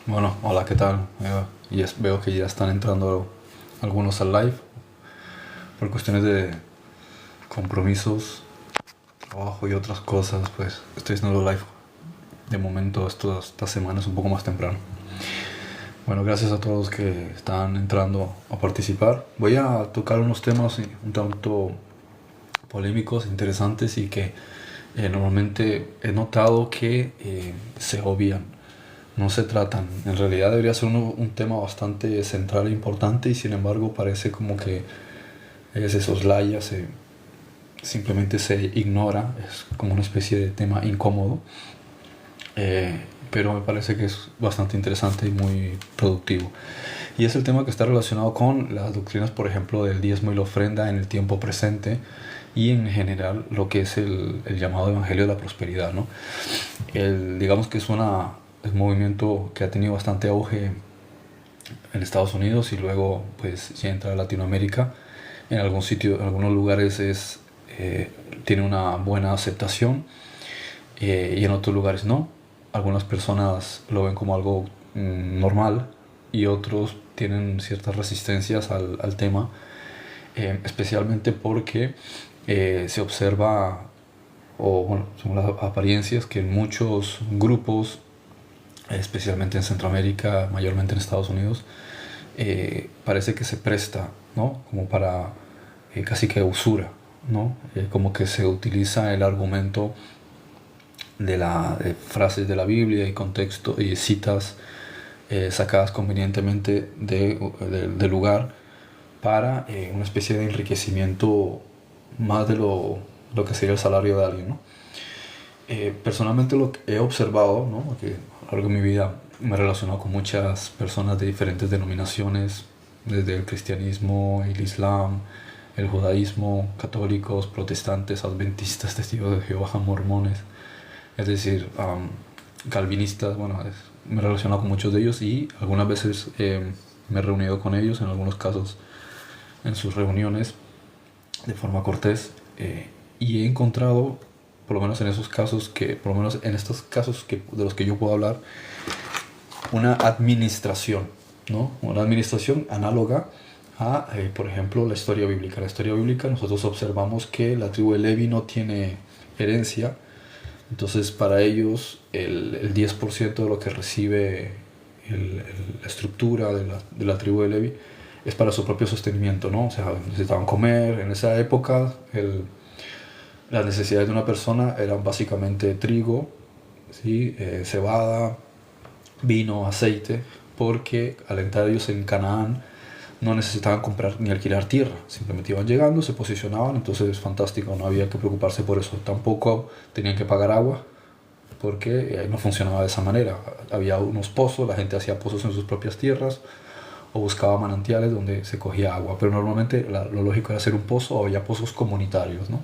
Bueno, hola, ¿qué tal? Veo que ya están entrando algunos al live por cuestiones de compromisos, trabajo y otras cosas, pues estoy haciendo live de momento estas semanas un poco más temprano. Bueno, gracias a todos que están entrando a participar. Voy a tocar unos temas un tanto polémicos, interesantes y que normalmente he notado que se obvian, no se tratan. En realidad debería ser un tema bastante central e importante y sin embargo parece como que se soslaya, simplemente se ignora, es como una especie de tema incómodo, eh, pero me parece que es bastante interesante y muy productivo. Y es el tema que está relacionado con las doctrinas, por ejemplo, del diezmo y la ofrenda en el tiempo presente y en general lo que es el llamado Evangelio de la Prosperidad, ¿no? Digamos que es un movimiento que ha tenido bastante auge en Estados Unidos y luego pues ya entra a Latinoamérica. En algún sitio, en algunos lugares tiene una buena aceptación y en otros lugares no. Algunas personas lo ven como algo normal y otros tienen ciertas resistencias al tema, especialmente porque se observa, o bueno, según las apariencias, que en muchos grupos, especialmente en Centroamérica, mayormente en Estados Unidos, parece que se presta, ¿no? Como para casi que usura, ¿no? Como que se utiliza el argumento de frases de la Biblia y contexto y citas sacadas convenientemente de lugar para una especie de enriquecimiento más de lo que sería el salario de alguien, ¿no? Personalmente lo que he observado, ¿no? Que a lo largo de mi vida me he relacionado con muchas personas de diferentes denominaciones, desde el cristianismo, el islam, el judaísmo, católicos, protestantes, adventistas, testigos de Jehová, mormones, es decir, calvinistas. Bueno, me he relacionado con muchos de ellos y algunas veces me he reunido con ellos, en algunos casos en sus reuniones, de forma cortés, y he encontrado, por lo menos en esos casos, por lo menos en estos casos de los que yo puedo hablar, una administración, ¿no? Una administración análoga a, por ejemplo, la historia bíblica. La historia bíblica, nosotros observamos que la tribu de Levi no tiene herencia, entonces para ellos el 10% de lo que recibe la estructura de la tribu de Levi es para su propio sostenimiento, ¿no? O sea, necesitaban comer. En esa época las necesidades de una persona eran básicamente trigo, ¿sí? Cebada, vino, aceite, porque al entrar ellos en Canaán no necesitaban comprar ni alquilar tierra, simplemente iban llegando, se posicionaban, entonces es fantástico, no había que preocuparse por eso. Tampoco tenían que pagar agua, porque no funcionaba de esa manera. Había unos pozos, la gente hacía pozos en sus propias tierras o buscaba manantiales donde se cogía agua, pero normalmente lo lógico era hacer un pozo, o había pozos comunitarios, ¿no?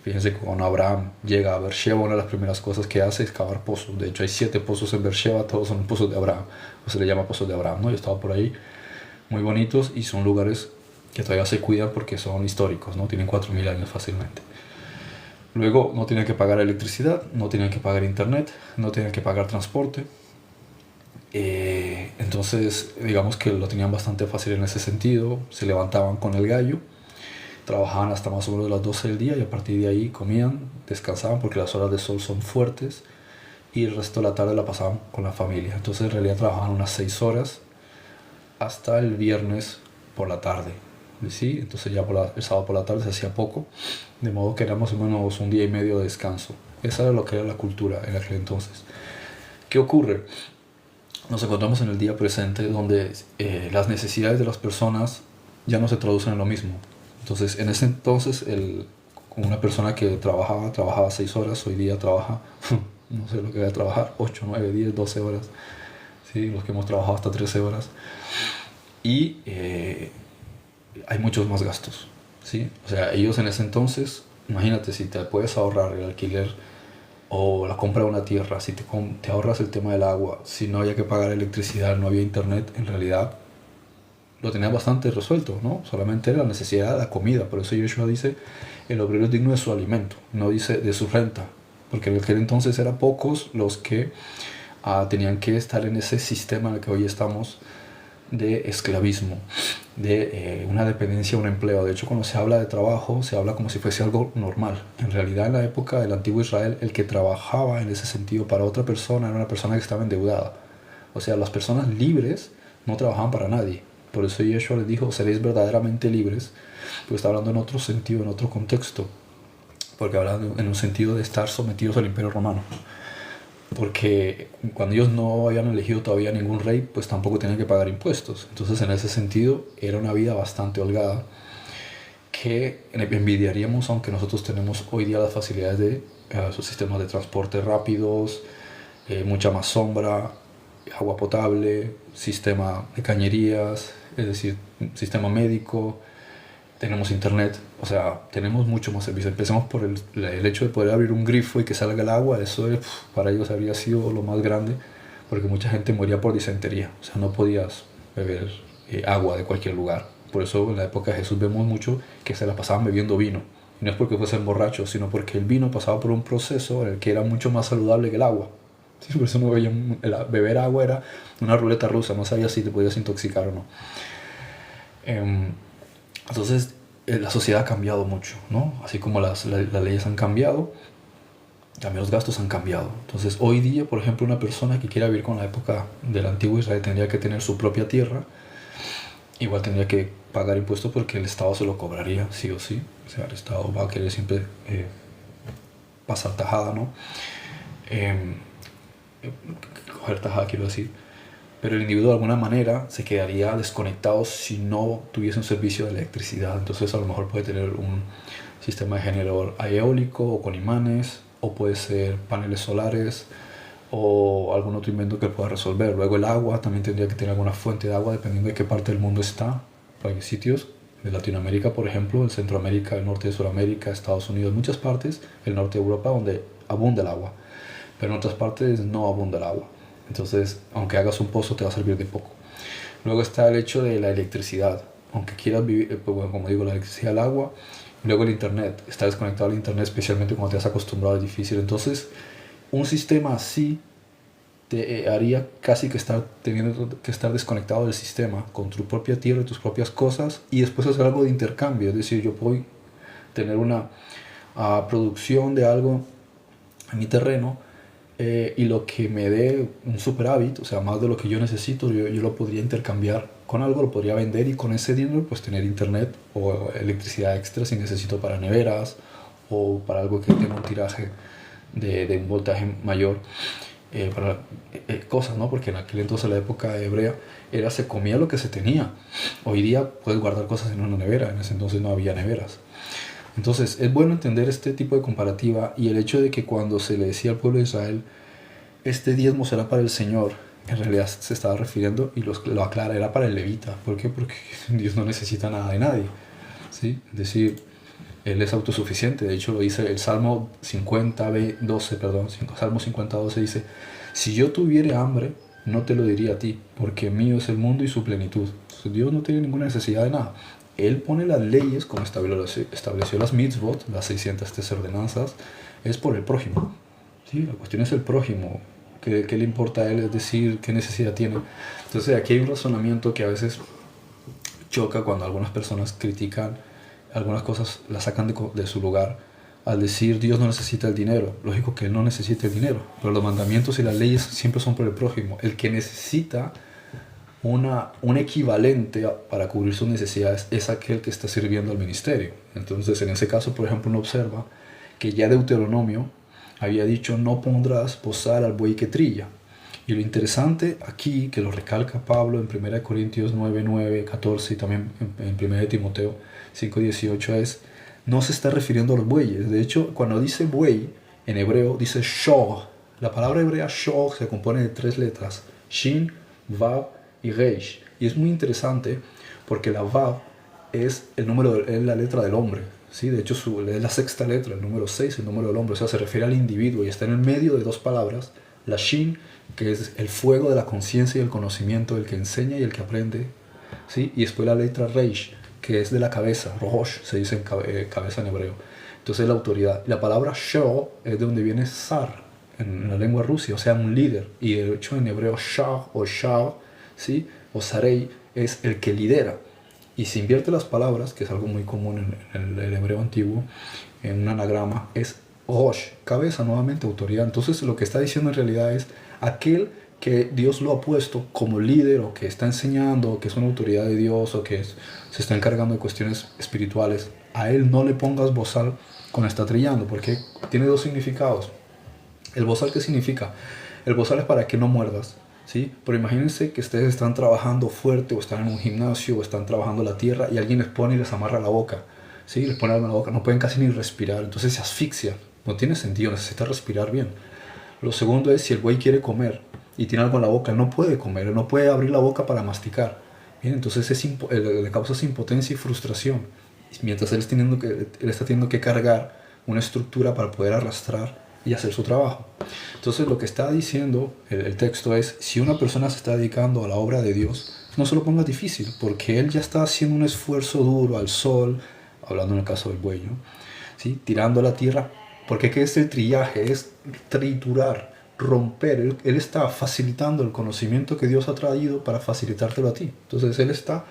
Fíjense que cuando Abraham llega a Beersheba, una de las primeras cosas que hace es cavar pozos. De hecho, hay 7 pozos en Beersheba, todos son pozos de Abraham, o se le llama pozos de Abraham, ¿no? Yo estaba por ahí, muy bonitos, y son lugares que todavía se cuidan porque son históricos, ¿no? Tienen 4000 años fácilmente. Luego no tienen que pagar electricidad, no tienen que pagar internet, no tienen que pagar transporte. Entonces, digamos que lo tenían bastante fácil en ese sentido. Se levantaban con el gallo, trabajaban hasta más o menos las 12 del día y a partir de ahí comían, descansaban porque las horas de sol son fuertes y el resto de la tarde la pasaban con la familia. Entonces en realidad trabajaban unas 6 horas hasta el viernes por la tarde, ¿sí? Entonces ya el sábado por la tarde se hacía poco, de modo que era más o menos un día y medio de descanso. Esa era lo que era la cultura en aquel entonces. ¿Qué ocurre? Nos encontramos en el día presente donde las necesidades de las personas ya no se traducen en lo mismo. Entonces, en ese entonces, una persona que trabajaba 6 horas, hoy día trabaja, no sé lo que voy a trabajar, 8 9 10 12 horas, ¿sí? Los que hemos trabajado hasta 13 horas. Y hay muchos más gastos, ¿sí? O sea, ellos en ese entonces, imagínate, si te puedes ahorrar el alquiler o la compra de una tierra, si te ahorras el tema del agua, si no había que pagar electricidad, no había internet, en realidad lo tenías bastante resuelto, ¿no? Solamente era la necesidad de la comida. Por eso Joshua dice, el obrero es digno de su alimento, no dice de su renta, porque en aquel entonces eran pocos los que tenían que estar en ese sistema en el que hoy estamos de esclavismo, de una dependencia, un empleo. De hecho, cuando se habla de trabajo, se habla como si fuese algo normal. En realidad, en la época del antiguo Israel, el que trabajaba en ese sentido para otra persona era una persona que estaba endeudada. O sea, las personas libres no trabajaban para nadie. Por eso Yeshua les dijo, seréis verdaderamente libres, porque está hablando en otro sentido, en otro contexto, porque habla en un sentido de estar sometidos al imperio romano. Porque cuando ellos no habían elegido todavía ningún rey, pues tampoco tenían que pagar impuestos. Entonces, en ese sentido, era una vida bastante holgada que envidiaríamos, aunque nosotros tenemos hoy día las facilidades de esos sistemas de transporte rápidos, mucha más sombra, agua potable, sistema de cañerías, es decir, sistema médico, tenemos internet, o sea, tenemos mucho más servicio. Empecemos por el hecho de poder abrir un grifo y que salga el agua, eso es, para ellos habría sido lo más grande, porque mucha gente moría por disentería, o sea, no podías beber agua de cualquier lugar. Por eso en la época de Jesús vemos mucho que se la pasaban bebiendo vino. Y no es porque fuesen borrachos, sino porque el vino pasaba por un proceso en el que era mucho más saludable que el agua. Sí, por eso no beber agua era una ruleta rusa, no sabías si te podías intoxicar o no. Entonces, la sociedad ha cambiado mucho, ¿no? Así como las leyes han cambiado, también los gastos han cambiado. Entonces, hoy día, por ejemplo, una persona que quiera vivir con la época del antiguo Israel tendría que tener su propia tierra. Igual tendría que pagar impuestos porque el Estado se lo cobraría, sí o sí. O sea, el Estado va a querer siempre pasar tajada, ¿no? Coger tajada, quiero decir. Pero el individuo de alguna manera se quedaría desconectado si no tuviese un servicio de electricidad. Entonces a lo mejor puede tener un sistema de generador eólico o con imanes, o puede ser paneles solares o algún otro invento que pueda resolver. Luego el agua, también tendría que tener alguna fuente de agua dependiendo de qué parte del mundo está. Hay sitios de Latinoamérica, por ejemplo, el Centroamérica, el norte de Sudamérica, Estados Unidos, muchas partes, el norte de Europa donde abunda el agua, pero en otras partes no abunda el agua. Entonces, aunque hagas un pozo, te va a servir de poco. Luego está el hecho de la electricidad. Aunque quieras vivir, pues bueno, como digo, la electricidad, el agua. Luego el internet. Estar desconectado al internet, especialmente cuando te has acostumbrado, es difícil. Entonces, un sistema así te haría casi que teniendo que estar desconectado del sistema, con tu propia tierra y tus propias cosas, y después hacer algo de intercambio. Es decir, yo puedo tener una producción de algo en mi terreno, y lo que me dé un superávit, o sea, más de lo que yo necesito, yo lo podría intercambiar con algo, lo podría vender y con ese dinero pues tener internet o electricidad extra si necesito para neveras o para algo que tenga un tiraje de un voltaje mayor, para cosas, ¿no? Porque en aquel entonces, la época hebrea, se comía lo que se tenía. Hoy día puedes guardar cosas en una nevera, en ese entonces no había neveras. Entonces, es bueno entender este tipo de comparativa y el hecho de que cuando se le decía al pueblo de Israel, este diezmo será para el Señor, en realidad se estaba refiriendo, y lo aclara, era para el levita. ¿Por qué? Porque Dios no necesita nada de nadie, ¿sí? Es decir, Él es autosuficiente. De hecho, lo dice el Salmo 50:12, perdón, Salmo 50:12 dice, si yo tuviera hambre, no te lo diría a ti, porque mío es el mundo y su plenitud. Entonces, Dios no tiene ninguna necesidad de nada. Él pone las leyes, como estableció las mitzvot, las 603 ordenanzas, es por el prójimo. ¿Sí? La cuestión es el prójimo. ¿Qué le importa a él? Es decir, ¿qué necesidad tiene? Entonces aquí hay un razonamiento que a veces choca cuando algunas personas critican algunas cosas, las sacan de su lugar, al decir Dios no necesita el dinero. Lógico que Él no necesita el dinero, pero los mandamientos y las leyes siempre son por el prójimo. El que necesita un equivalente para cubrir sus necesidades es aquel que está sirviendo al ministerio. Entonces, en ese caso, por ejemplo, uno observa que ya Deuteronomio había dicho, no pondrás bozal al buey que trilla. Y lo interesante aquí, que lo recalca Pablo en 1 Corintios 9, 14 y también en 1 Timoteo 5:18, no se está refiriendo a los bueyes. De hecho, cuando dice buey, en hebreo dice shor. La palabra hebrea shor se compone de 3 letras, shin, vav y reish. Y es muy interesante porque la vav es la letra del hombre. ¿Sí? De hecho, es la 6ª letra, el número 6, el número del hombre. O sea, se refiere al individuo y está en el medio de 2 palabras. La shin, que es el fuego de la conciencia y el conocimiento, el que enseña y el que aprende. ¿Sí? Y después la letra reish, que es de la cabeza, rosh, se dice cabeza en hebreo. Entonces la autoridad. La palabra sho es de donde viene zar, en la lengua rusa, o sea, un líder. Y de hecho en hebreo shah o shah, ¿sí? O sarei es el que lidera. Y si invierte las palabras, que es algo muy común en el hebreo antiguo, en un anagrama, es rosh, cabeza, nuevamente autoridad. Entonces lo que está diciendo en realidad es aquel que Dios lo ha puesto como líder, o que está enseñando, o que es una autoridad de Dios, o que se está encargando de cuestiones espirituales. A él no le pongas bozal cuando está trillando, porque tiene dos significados. El bozal, ¿qué significa? El bozal es para que no muerdas, ¿sí? Pero imagínense que ustedes están trabajando fuerte, o están en un gimnasio, o están trabajando la tierra, y alguien les pone y les amarra la boca, ¿sí? Les pone algo en la boca, no pueden casi ni respirar, entonces se asfixia. No tiene sentido, necesita respirar bien. Lo segundo es, si el güey quiere comer y tiene algo en la boca, no puede comer, no puede abrir la boca para masticar. Bien, entonces le causa esa impotencia y frustración. Mientras él está teniendo que cargar una estructura para poder arrastrar y hacer su trabajo. Entonces lo que está diciendo el texto es, si una persona se está dedicando a la obra de Dios, no se lo ponga difícil, porque él ya está haciendo un esfuerzo duro al sol, hablando en el caso del buey, ¿no? ¿Sí? Tirando la tierra, porque ¿qué es el trillaje? Es triturar, romper. Él está facilitando el conocimiento que Dios ha traído para facilitártelo a ti. Entonces él está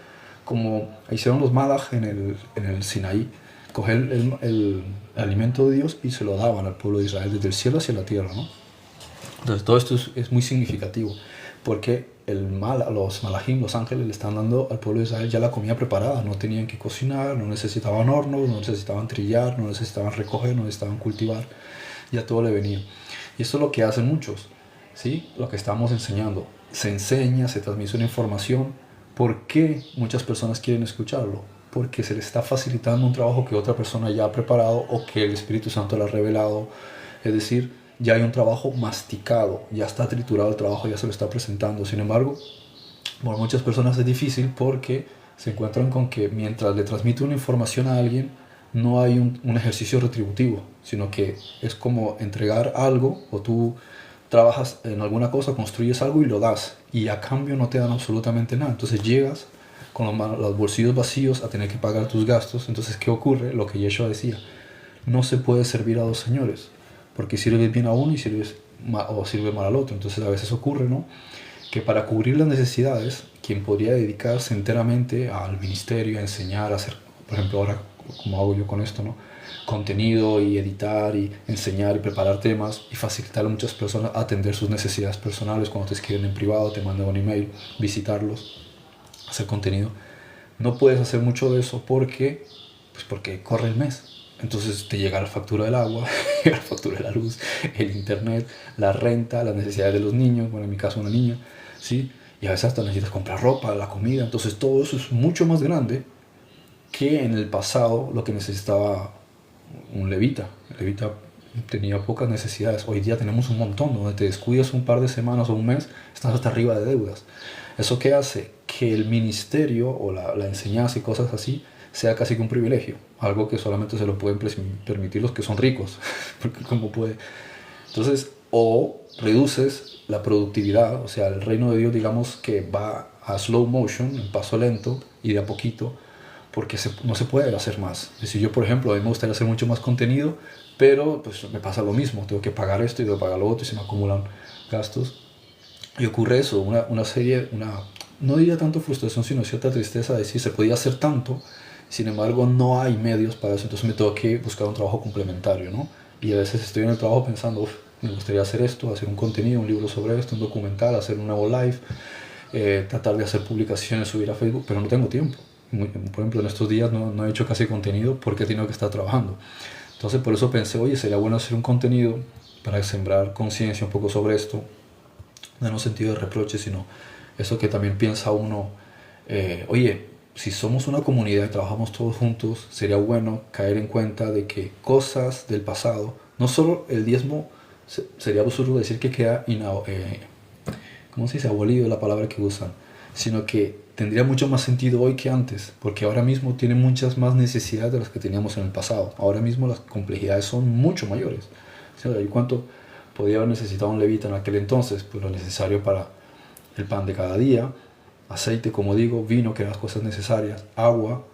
como hicieron los malaj en el Sinaí, coger el alimento de Dios y se lo daban al pueblo de Israel desde el cielo hacia la tierra, ¿no? Entonces todo esto es muy significativo, porque los malajim, los ángeles, le están dando al pueblo de Israel ya la comida preparada. No tenían que cocinar, no necesitaban hornos, no necesitaban trillar, no necesitaban recoger, no necesitaban cultivar, ya todo le venía. Y esto es lo que hacen muchos, ¿sí? Lo que estamos enseñando. Se enseña, se transmite una información. ¿Por qué muchas personas quieren escucharlo? Porque se les está facilitando un trabajo que otra persona ya ha preparado, o que el Espíritu Santo le ha revelado. Es decir, ya hay un trabajo masticado, ya está triturado el trabajo, ya se lo está presentando. Sin embargo, para muchas personas es difícil, porque se encuentran con que mientras le transmite una información a alguien, no hay un ejercicio retributivo, sino que es como entregar algo, o tú trabajas en alguna cosa, construyes algo y lo das, y a cambio no te dan absolutamente nada. Entonces llegas con los bolsillos vacíos a tener que pagar tus gastos. Entonces, ¿qué ocurre? Lo que Yeshua decía: no se puede servir a dos señores, porque sirves bien a uno y sirves mal al otro. Entonces a veces ocurre, ¿no?, que para cubrir las necesidades, quien podría dedicarse enteramente al ministerio, a enseñar, a hacer, por ejemplo, ahora como hago yo con esto, ¿no?, contenido y editar y enseñar y preparar temas y facilitarle a muchas personas a atender sus necesidades personales cuando te escriben en privado, te mandan un email, visitarlos, hacer contenido. No puedes hacer mucho de eso porque corre el mes. Entonces te llega la factura del agua, la factura de la luz, el internet, la renta, las necesidades de los niños, bueno, en mi caso una niña, ¿sí? Y a veces hasta necesitas comprar ropa, la comida. Entonces todo eso es mucho más grande que en el pasado lo que necesitaba un levita. El levita tenía pocas necesidades. Hoy día tenemos un montón. Donde te descuidas un par de semanas o un mes, estás hasta arriba de deudas. ¿Eso qué hace? Que el ministerio o la enseñanza y cosas así sea casi que un privilegio. Algo que solamente se lo pueden permitir los que son ricos. Porque ¿cómo puede? Entonces, o reduces la productividad, o sea, el reino de Dios, digamos que va a slow motion, en paso lento y de a poquito, porque no se puede hacer más. Es decir, yo, por ejemplo, a mí me gustaría hacer mucho más contenido, pero pues me pasa lo mismo, tengo que pagar esto y tengo que pagar lo otro y se me acumulan gastos. Y ocurre eso, no diría tanto frustración, sino cierta tristeza de decir, se podía hacer tanto, sin embargo no hay medios para eso, entonces me tengo que buscar un trabajo complementario, ¿no? Y a veces estoy en el trabajo pensando, me gustaría hacer esto, hacer un contenido, un libro sobre esto, un documental, hacer un nuevo live, tratar de hacer publicaciones, subir a Facebook, pero no tengo tiempo. Por ejemplo, en estos días no he hecho casi contenido porque he tenido que estar trabajando. Entonces por eso pensé, oye, sería bueno hacer un contenido para sembrar conciencia un poco sobre esto, no sentido de reproche, sino eso que también piensa uno, oye, si somos una comunidad y trabajamos todos juntos, sería bueno caer en cuenta de que cosas del pasado, no solo el diezmo, sería absurdo decir que queda ¿cómo se dice? Abolido, la palabra que usan, sino que tendría mucho más sentido hoy que antes, porque ahora mismo tiene muchas más necesidades de las que teníamos en el pasado. Ahora mismo las complejidades son mucho mayores. O sea, ¿y cuánto podía haber necesitado un levita en aquel entonces? Pues lo necesario para el pan de cada día, aceite, como digo, vino, que eran las cosas necesarias, agua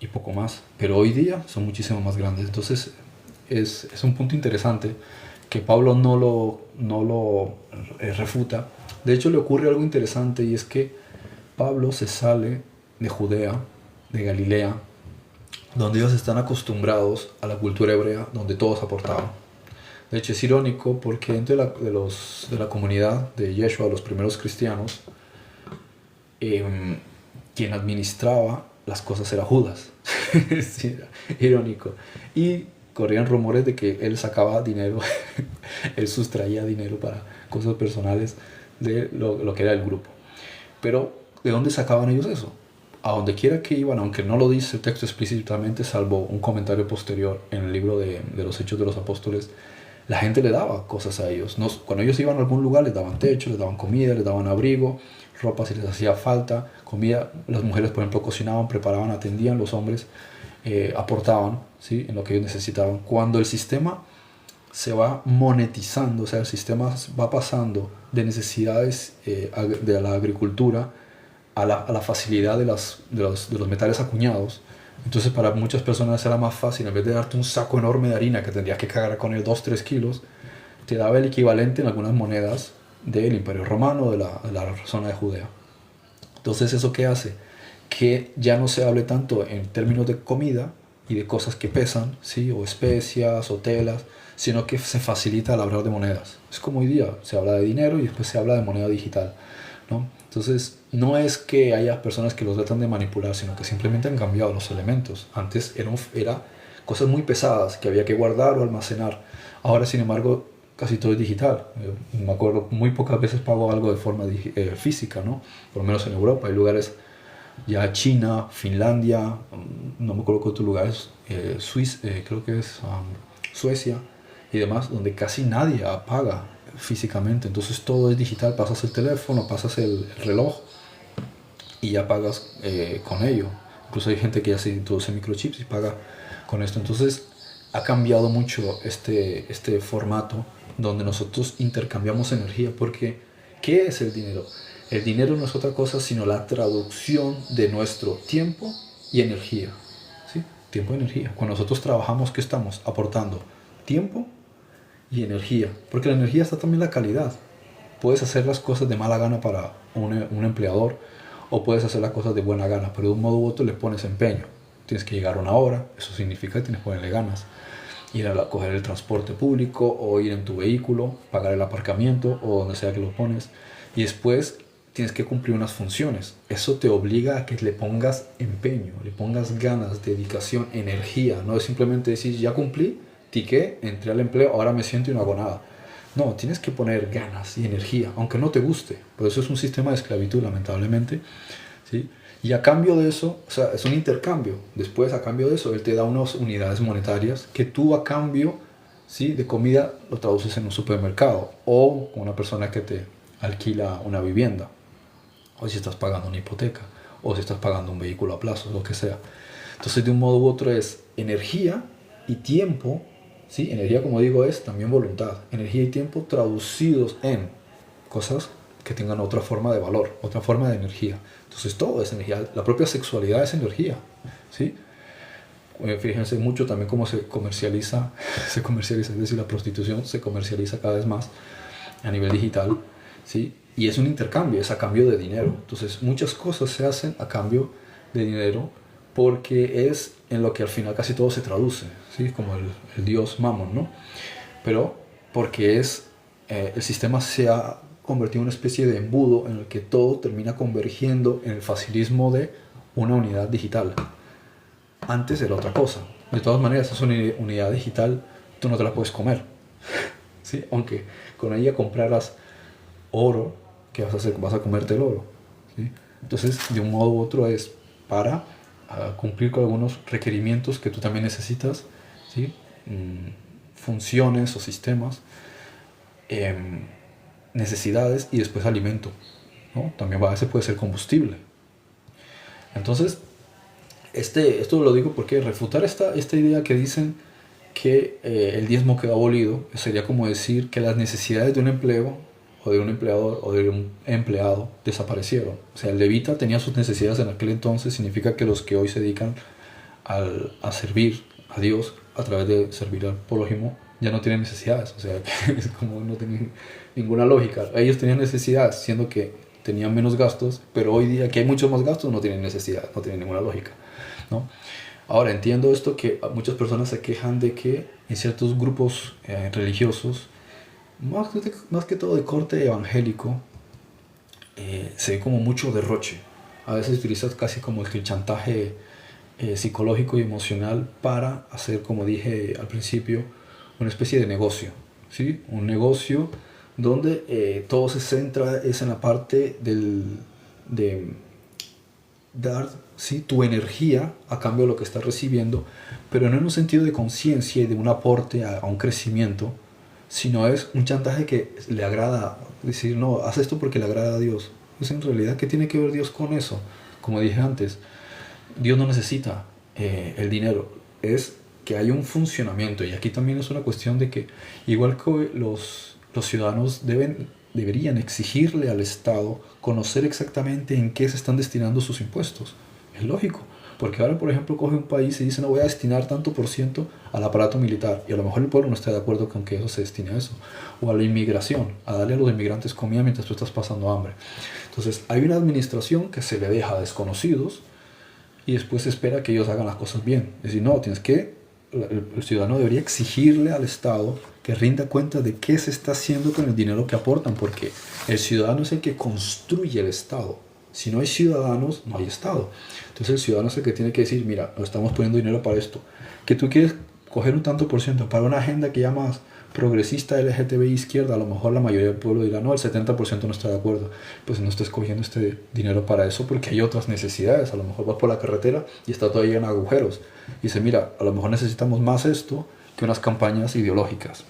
y poco más. Pero hoy día son muchísimo más grandes. Entonces es un punto interesante que Pablo no lo refuta. De hecho, le ocurre algo interesante y es que Pablo se sale de Judea, de Galilea, donde ellos están acostumbrados a la cultura hebrea, donde todos aportaban. De hecho, es irónico porque dentro de la comunidad de Yeshua, los primeros cristianos, quien administraba las cosas era Judas. Sí, era irónico. Y corrían rumores de que él sacaba dinero, él sustraía dinero para cosas personales de lo que era el grupo. Pero, ¿de dónde sacaban ellos eso? A donde quiera que iban, aunque no lo dice el texto explícitamente, salvo un comentario posterior en el libro de los Hechos de los Apóstoles, la gente le daba cosas a ellos. Cuando ellos iban a algún lugar, les daban techo, les daban comida, les daban abrigo, ropa si les hacía falta, comida. Las mujeres, por ejemplo, cocinaban, preparaban, atendían, los hombres aportaban, ¿sí?, en lo que ellos necesitaban. Cuando el sistema se va monetizando, o sea, el sistema va pasando de necesidades de la agricultura a la facilidad de los metales acuñados. Entonces, para muchas personas era más fácil, en vez de darte un saco enorme de harina que tendrías que cargar con él 2-3 kilos, te daba el equivalente en algunas monedas del Imperio Romano, de la zona de Judea. Entonces, ¿eso qué hace? Que ya no se hable tanto en términos de comida y de cosas que pesan, ¿sí?, o especias o telas, sino que se facilita al hablar de monedas. Es como hoy día, se habla de dinero y después se habla de moneda digital, ¿no? Entonces, no es que haya personas que los tratan de manipular, sino que simplemente han cambiado los elementos. Antes era cosas muy pesadas que había que guardar o almacenar. Ahora, sin embargo, casi todo es digital. Me acuerdo, muy pocas veces pago algo de forma física, ¿no? Por lo menos en Europa. Hay lugares, ya China, Finlandia, no me acuerdo qué otros lugares, Suiza, creo que es Suecia y demás, donde casi nadie paga físicamente. Entonces todo es digital, pasas el teléfono, pasas el reloj y ya pagas con ello. Incluso hay gente que ya se introduce microchips y paga con esto. Entonces ha cambiado mucho este formato donde nosotros intercambiamos energía, porque ¿qué es el dinero? El dinero no es otra cosa sino la traducción de nuestro tiempo y energía, ¿sí? Tiempo y energía. Cuando nosotros trabajamos, ¿qué estamos aportando? Tiempo y energía, porque la energía está también la calidad. Puedes hacer las cosas de mala gana para un empleador, o puedes hacer las cosas de buena gana, pero de un modo u otro le pones empeño. Tienes que llegar a una hora, eso significa que tienes que ponerle ganas. Ir a coger el transporte público, o ir en tu vehículo, pagar el aparcamiento, o donde sea que lo pones. Y después tienes que cumplir unas funciones. Eso te obliga a que le pongas empeño, le pongas ganas, dedicación, energía. No es simplemente decir, ya cumplí, tiqué, entré al empleo, ahora me siento y no hago nada. No, tienes que poner ganas y energía, aunque no te guste. Por eso es un sistema de esclavitud, lamentablemente, ¿sí? Y a cambio de eso, o sea, es un intercambio. Después, a cambio de eso, él te da unas unidades monetarias que tú a cambio, ¿sí?, de comida lo traduces en un supermercado, o con una persona que te alquila una vivienda, o si estás pagando una hipoteca, o si estás pagando un vehículo a plazo, lo que sea. Entonces, de un modo u otro es energía y tiempo, ¿sí? Energía, como digo, es también voluntad. Energía y tiempo traducidos en cosas que tengan otra forma de valor, otra forma de energía. Entonces todo es energía. La propia sexualidad es energía, ¿sí? Fíjense mucho también cómo se comercializa, es decir, la prostitución se comercializa cada vez más a nivel digital, ¿sí? Y es un intercambio, es a cambio de dinero. Entonces muchas cosas se hacen a cambio de dinero, porque es en lo que al final casi todo se traduce, ¿sí? Como el dios Mamón, ¿no? Pero porque el sistema se ha convertido en una especie de embudo en el que todo termina convergiendo en el facilismo de una unidad digital. Antes era otra cosa. De todas maneras, esa unidad digital tú no te la puedes comer, ¿sí? Aunque con ella compraras oro, ¿qué vas a hacer? Vas a comerte el oro, ¿sí? Entonces, de un modo u otro es para cumplir con algunos requerimientos que tú también necesitas, ¿sí? Funciones o sistemas, necesidades, y después alimento, ¿no? También a veces puede ser combustible. Entonces, esto lo digo porque refutar esta idea que dicen que el diezmo quedó abolido sería como decir que las necesidades de un empleo, o de un empleador, o de un empleado desaparecieron. O sea, el levita tenía sus necesidades en aquel entonces, significa que los que hoy se dedican a servir a Dios a través de servir al prójimo ya no tienen necesidades, o sea, que es como no tienen ninguna lógica. Ellos tenían necesidades, siendo que tenían menos gastos, pero hoy día que hay muchos más gastos no tienen necesidad, no tienen ninguna lógica, ¿no? Ahora, entiendo esto que muchas personas se quejan de que en ciertos grupos religiosos, más que todo de corte evangélico, se ve como mucho derroche. A veces utilizas casi como el chantaje psicológico y emocional para hacer, como dije al principio, una especie de negocio, ¿sí? Un negocio donde todo se centra es en la parte de dar, ¿sí?, tu energía a cambio de lo que estás recibiendo, pero no en un sentido de conciencia y de un aporte a un crecimiento, sino es un chantaje que le agrada, decir, no, haz esto porque le agrada a Dios. Pues en realidad, ¿qué tiene que ver Dios con eso? Como dije antes, Dios no necesita el dinero, es que hay un funcionamiento. Y aquí también es una cuestión de que, igual que los ciudadanos deberían exigirle al Estado conocer exactamente en qué se están destinando sus impuestos. Es lógico, porque ahora, por ejemplo, coge un país y dice, no, voy a destinar tanto por ciento al aparato militar, y a lo mejor el pueblo no está de acuerdo con que eso se destine a eso, o a la inmigración, a darle a los inmigrantes comida mientras tú estás pasando hambre. Entonces, hay una administración que se le deja a desconocidos y después se espera que ellos hagan las cosas bien. Es decir, no, el ciudadano debería exigirle al Estado que rinda cuenta de qué se está haciendo con el dinero que aportan, porque el ciudadano es el que construye el Estado. Si no hay ciudadanos, no hay Estado. Entonces el ciudadano es el que tiene que decir, mira, nos estamos poniendo dinero para esto. Que tú quieres coger un tanto por ciento para una agenda que llamas progresista, LGTBI, izquierda, a lo mejor la mayoría del pueblo dirá, no, el 70% no está de acuerdo. Pues no estés cogiendo este dinero para eso porque hay otras necesidades. A lo mejor vas por la carretera y está todavía en agujeros. Y dice, mira, a lo mejor necesitamos más esto que unas campañas ideológicas.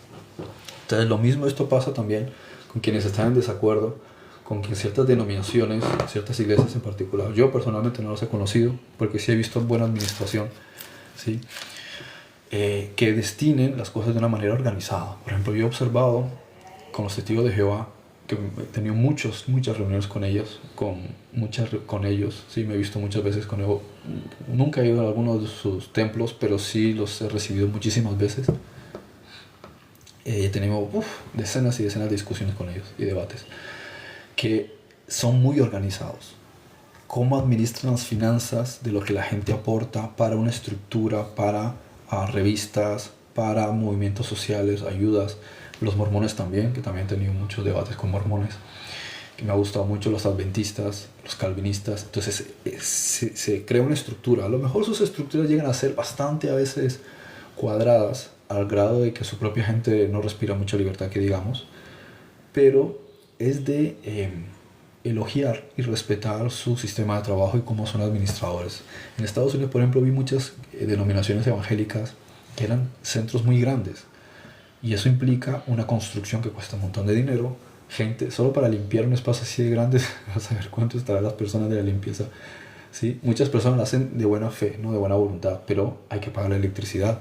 Entonces lo mismo esto pasa también con quienes están en desacuerdo, con que ciertas denominaciones, ciertas iglesias en particular. Yo personalmente no los he conocido porque sí he visto buena administración, ¿sí? Que destinen las cosas de una manera organizada. Por ejemplo, yo he observado con los testigos de Jehová, que he tenido muchas reuniones con ellos, con ellos, sí, me he visto muchas veces con ellos. Nunca he ido a alguno de sus templos, pero sí los he recibido muchísimas veces. He tenido decenas y decenas de discusiones con ellos y debates, que son muy organizados. Cómo administran las finanzas de lo que la gente aporta para una estructura, para revistas, para movimientos sociales, ayudas. Los mormones también, que también he tenido muchos debates con mormones, que me ha gustado mucho, los adventistas, los calvinistas. Entonces se crea una estructura. A lo mejor sus estructuras llegan a ser bastante a veces cuadradas, al grado de que su propia gente no respira mucha libertad, que digamos, pero es de elogiar y respetar su sistema de trabajo y cómo son administradores. En Estados Unidos, por ejemplo, vi muchas denominaciones evangélicas que eran centros muy grandes, y eso implica una construcción que cuesta un montón de dinero, gente, solo para limpiar un espacio así de grande, vas a ver cuánto estarán las personas de la limpieza, ¿sí? Muchas personas lo hacen de buena fe, no de buena voluntad, pero hay que pagar la electricidad,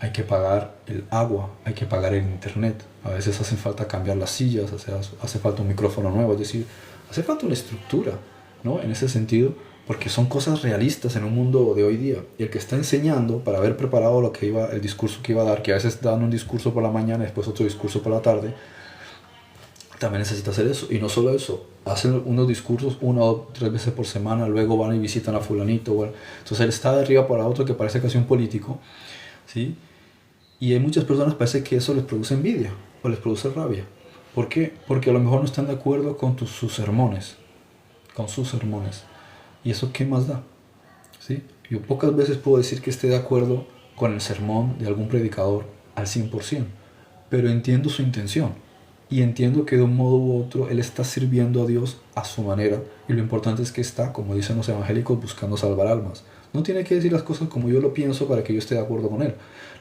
hay que pagar el agua, hay que pagar el internet. A veces hace falta cambiar las sillas, hace falta un micrófono nuevo, es decir, hace falta una estructura, ¿no? En ese sentido, porque son cosas realistas en un mundo de hoy día. Y el que está enseñando, para haber preparado el discurso que iba a dar, que a veces dan un discurso por la mañana y después otro discurso por la tarde, también necesita hacer eso. Y no solo eso, hacen unos discursos 1 o 3 veces por semana, luego van y visitan a fulanito. Bueno. Entonces él está de arriba para otro que parece casi un político, ¿sí? Y hay muchas personas parece que eso les produce envidia o les produce rabia. ¿Por qué? Porque a lo mejor no están de acuerdo con sus sermones. ¿Y eso qué más da? ¿Sí? Yo pocas veces puedo decir que esté de acuerdo con el sermón de algún predicador al 100%, pero entiendo su intención. Y entiendo que de un modo u otro él está sirviendo a Dios a su manera. Y lo importante es que está, como dicen los evangélicos, buscando salvar almas. No tiene que decir las cosas como yo lo pienso para que yo esté de acuerdo con él.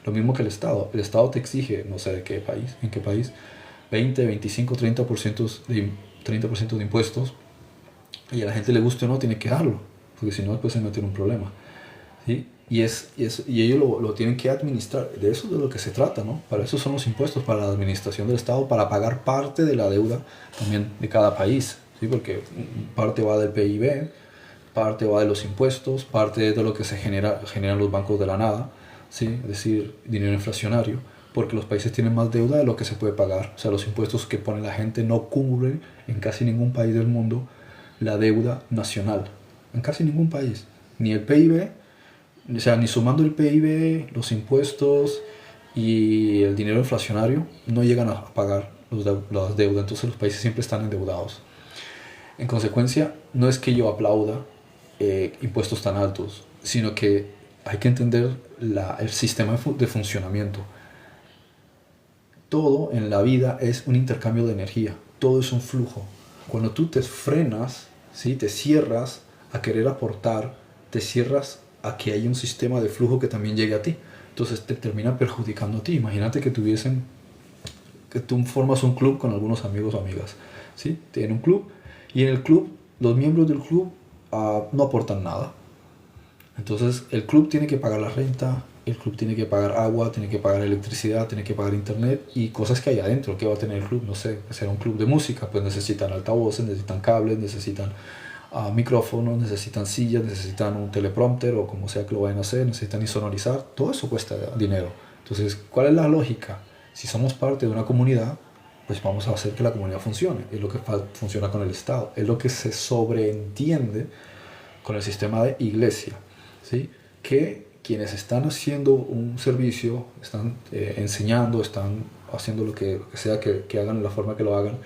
Lo mismo que el Estado. El Estado te exige, no sé de qué país, en qué país, 20, 25, 30% de impuestos. Y a la gente le guste o no, tiene que darlo. Porque si no, después se mete en un problema. ¿Sí? Y ellos lo tienen que administrar. De eso es de lo que se trata, ¿no? Para eso son los impuestos, para la administración del Estado, para pagar parte de la deuda también de cada país, ¿sí? Porque parte va del PIB, parte va de los impuestos, parte de lo que generan los bancos de la nada, ¿sí? Es decir, dinero inflacionario, porque los países tienen más deuda de lo que se puede pagar. O sea, los impuestos que pone la gente no cubren en casi ningún país del mundo la deuda nacional. En casi ningún país. Ni el PIB, o sea, ni sumando el PIB, los impuestos y el dinero inflacionario, no llegan a pagar las deudas. Entonces los países siempre están endeudados. En consecuencia, no es que yo aplauda impuestos tan altos, sino que hay que entender el sistema de funcionamiento. Todo en la vida es un intercambio de energía, todo es un flujo. Cuando tú te frenas, ¿sí? Te cierras a querer aportar, te cierras a que haya un sistema de flujo que también llegue a ti. Entonces te termina perjudicando a ti. Imagínate que tú formas un club con algunos amigos o amigas, ¿sí? Tienen un club y en el club los miembros del club no aportan nada. Entonces el club tiene que pagar la renta, el club tiene que pagar agua, tiene que pagar electricidad, tiene que pagar internet y cosas que hay adentro. ¿Qué va a tener el club? No sé, será un club de música, pues necesitan altavoces, necesitan cables, necesitan micrófonos, necesitan sillas, necesitan un teleprompter o como sea que lo vayan a hacer, necesitan insonorizar. Todo eso cuesta dinero. Entonces, ¿cuál es la lógica? Si somos parte de una comunidad, pues vamos a hacer que la comunidad funcione. Es lo que funciona con el Estado, es lo que se sobreentiende con el sistema de iglesia, ¿sí? Que quienes están haciendo un servicio, están enseñando, están haciendo lo que sea que hagan de la forma que lo hagan,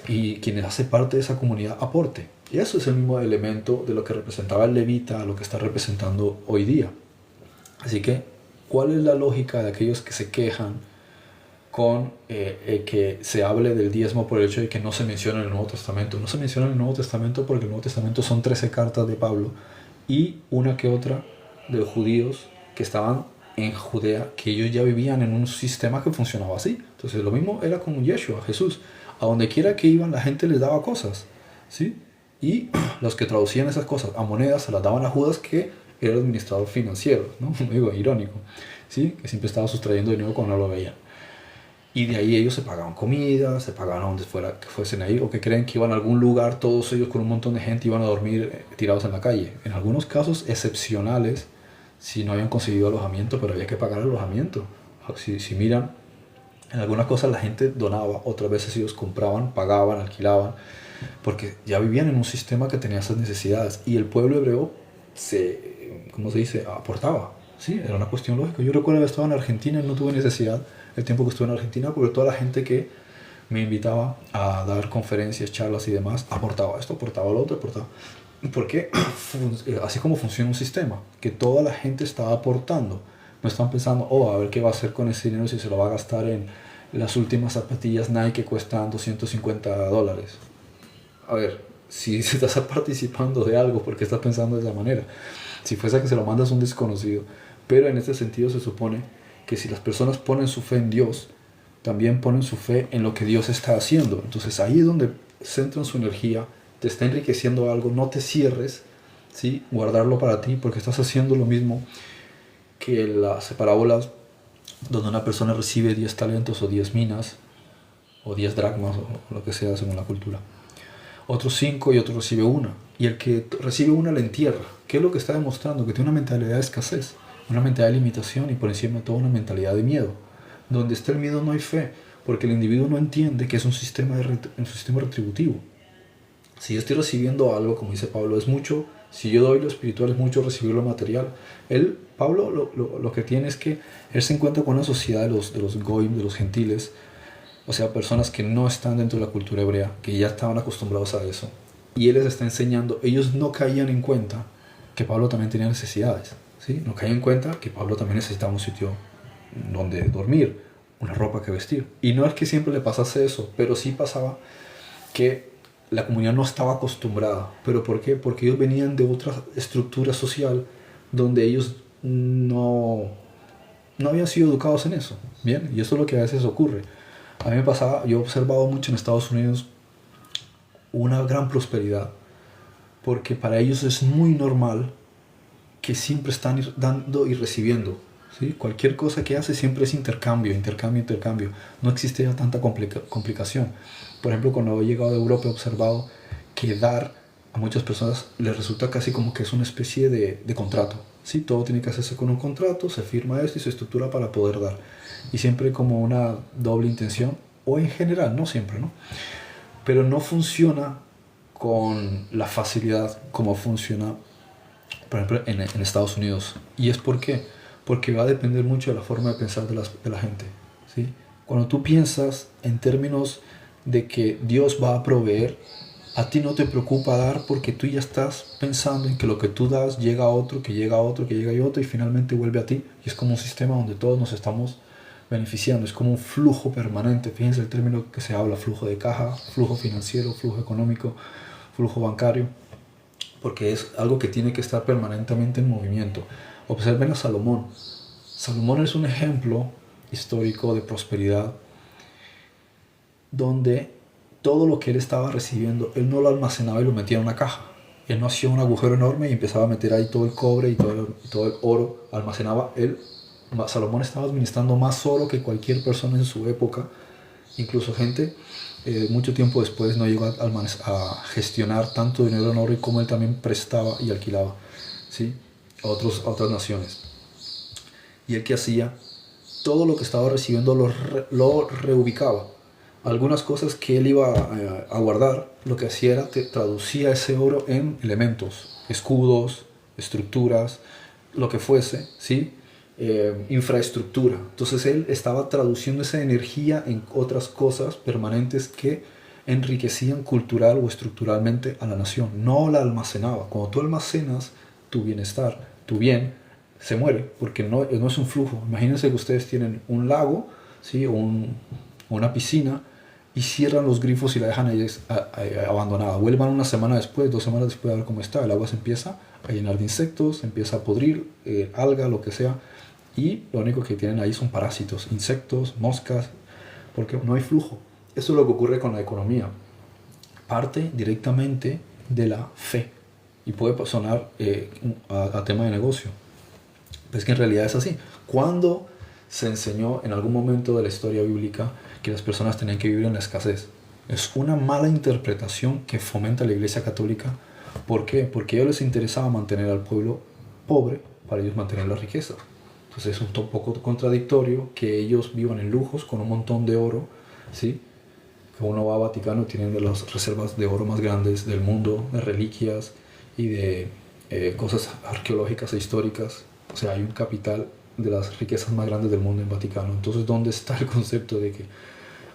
y quienes hacen parte de esa comunidad aporte. Y eso es el mismo elemento de lo que representaba el levita a lo que está representando hoy día. Así que, ¿cuál es la lógica de aquellos que se quejan con que se hable del diezmo por el hecho de que no se menciona en el Nuevo Testamento? No se menciona en el Nuevo Testamento porque el Nuevo Testamento son 13 cartas de Pablo y una que otra de los judíos que estaban en Judea, que ellos ya vivían en un sistema que funcionaba así. Entonces lo mismo era con Yeshua, Jesús. A donde quiera que iban la gente les daba cosas, ¿sí? Y los que traducían esas cosas a monedas se las daban a Judas, que era el administrador financiero, ¿no? Digo, irónico, ¿sí? Que siempre estaba sustrayendo dinero cuando no lo veían. Y de ahí ellos se pagaban comida, se pagaban a donde fuera que fuesen ahí, o que creen que iban a algún lugar, todos ellos con un montón de gente iban a dormir tirados en la calle. En algunos casos excepcionales, si no habían conseguido alojamiento, pero había que pagar el alojamiento. Si miran, en algunas cosas la gente donaba, otras veces ellos compraban, pagaban, alquilaban, porque ya vivían en un sistema que tenía esas necesidades. Y el pueblo hebreo ¿cómo se dice? Aportaba. Sí, era una cuestión lógica. Yo recuerdo que estaba en Argentina y no tuve necesidad el tiempo que estuve en Argentina, porque toda la gente que me invitaba a dar conferencias, charlas y demás, aportaba esto, aportaba lo otro, aportaba. Porque así como funciona un sistema, que toda la gente estaba aportando. No están pensando, a ver qué va a hacer con ese dinero si se lo va a gastar en las últimas zapatillas Nike que cuestan $250. A ver, si estás participando de algo, ¿por qué estás pensando de esa manera? Si fuese que se lo mandas a un desconocido. Pero en este sentido se supone que si las personas ponen su fe en Dios, también ponen su fe en lo que Dios está haciendo. Entonces ahí es donde centran su energía, te está enriqueciendo algo, no te cierres, ¿sí? Guardarlo para ti, porque estás haciendo lo mismo que las parábolas donde una persona recibe 10 talentos o 10 minas o 10 dracmas o lo que sea según la cultura. Otros 5 y otro recibe una. Y el que recibe una la entierra. ¿Qué es lo que está demostrando? Que tiene una mentalidad de escasez, una mentalidad de limitación y por encima de todo una mentalidad de miedo. Donde está el miedo no hay fe, porque el individuo no entiende que es un sistema retributivo. Si yo estoy recibiendo algo, como dice Pablo, es mucho. Si yo doy lo espiritual, es mucho recibir lo material. Pablo lo que tiene es que él se encuentra con una sociedad de los goyim, de los gentiles, o sea, personas que no están dentro de la cultura hebrea, que ya estaban acostumbrados a eso. Y él les está enseñando, ellos no caían en cuenta que Pablo también tenía necesidades, ¿sí? No caían en cuenta que Pablo también necesitaba un sitio donde dormir, una ropa que vestir. Y no es que siempre le pasase eso, pero sí pasaba que la comunidad no estaba acostumbrada. ¿Pero por qué? Porque ellos venían de otra estructura social donde ellos no habían sido educados en eso. Bien, y eso es lo que a veces ocurre. A mí me pasaba, yo he observado mucho en Estados Unidos una gran prosperidad, porque para ellos es muy normal que siempre están dando y recibiendo, ¿sí? Cualquier cosa que hace siempre es intercambio. No existe ya tanta complicación. Por ejemplo, cuando he llegado a Europa he observado que dar a muchas personas les resulta casi como que es una especie de contrato. ¿sí? Todo tiene que hacerse con un contrato, se firma esto y se estructura para poder dar. Y siempre como una doble intención, o en general, no siempre, ¿no? Pero no funciona con la facilidad como funciona, por ejemplo, en Estados Unidos. ¿Y es por qué? Porque va a depender mucho de la forma de pensar de la gente, ¿sí? Cuando tú piensas en términos de que Dios va a proveer, a ti no te preocupa dar porque tú ya estás pensando en que lo que tú das llega a otro, que llega a otro, que llega a otro y finalmente vuelve a ti. Y es como un sistema donde todos nos estamos beneficiando, es como un flujo permanente. Fíjense el término que se habla: flujo de caja, flujo financiero, flujo económico, flujo bancario, porque es algo que tiene que estar permanentemente en movimiento. Observen a Salomón. Salomón es un ejemplo histórico de prosperidad donde todo lo que él estaba recibiendo, él no lo almacenaba y lo metía en una caja. Él no hacía un agujero enorme y empezaba a meter ahí todo el cobre y todo el oro, almacenaba. Salomón estaba administrando más oro que cualquier persona en su época, incluso gente mucho tiempo después no llegó a gestionar tanto dinero en oro, y como él también prestaba y alquilaba, ¿sí? A otras naciones. Y él, que hacía, todo lo que estaba recibiendo lo reubicaba. Algunas cosas que él iba a guardar, lo que hacía era traducía ese oro en elementos, escudos, estructuras, lo que fuese, ¿sí? Infraestructura. Entonces él estaba traduciendo esa energía en otras cosas permanentes que enriquecían cultural o estructuralmente a la nación. No la almacenaba. Cuando tú almacenas tu bienestar, tu bien, se muere, porque no es un flujo. Imagínense que ustedes tienen un lago, ¿sí? O una piscina, y cierran los grifos y la dejan ahí abandonada. Vuelvan una semana después, 2 semanas después, a ver cómo está. El agua se empieza a llenar de insectos, empieza a podrir, alga, lo que sea, y lo único que tienen ahí son parásitos, insectos, moscas, porque no hay flujo. Eso es lo que ocurre con la economía. Parte directamente de la fe, y puede sonar a tema de negocio, pero es que en realidad es así. Cuando se enseñó en algún momento de la historia bíblica que las personas tenían que vivir en la escasez? Es una mala interpretación que fomenta la Iglesia Católica. ¿Por qué? Porque a ellos les interesaba mantener al pueblo pobre para ellos mantener la riqueza. Entonces es un poco contradictorio que ellos vivan en lujos con un montón de oro, ¿sí? Que uno va a Vaticano y tienen de las reservas de oro más grandes del mundo, de reliquias y de cosas arqueológicas e históricas. O sea, hay un capital de las riquezas más grandes del mundo en Vaticano. Entonces, ¿dónde está el concepto de que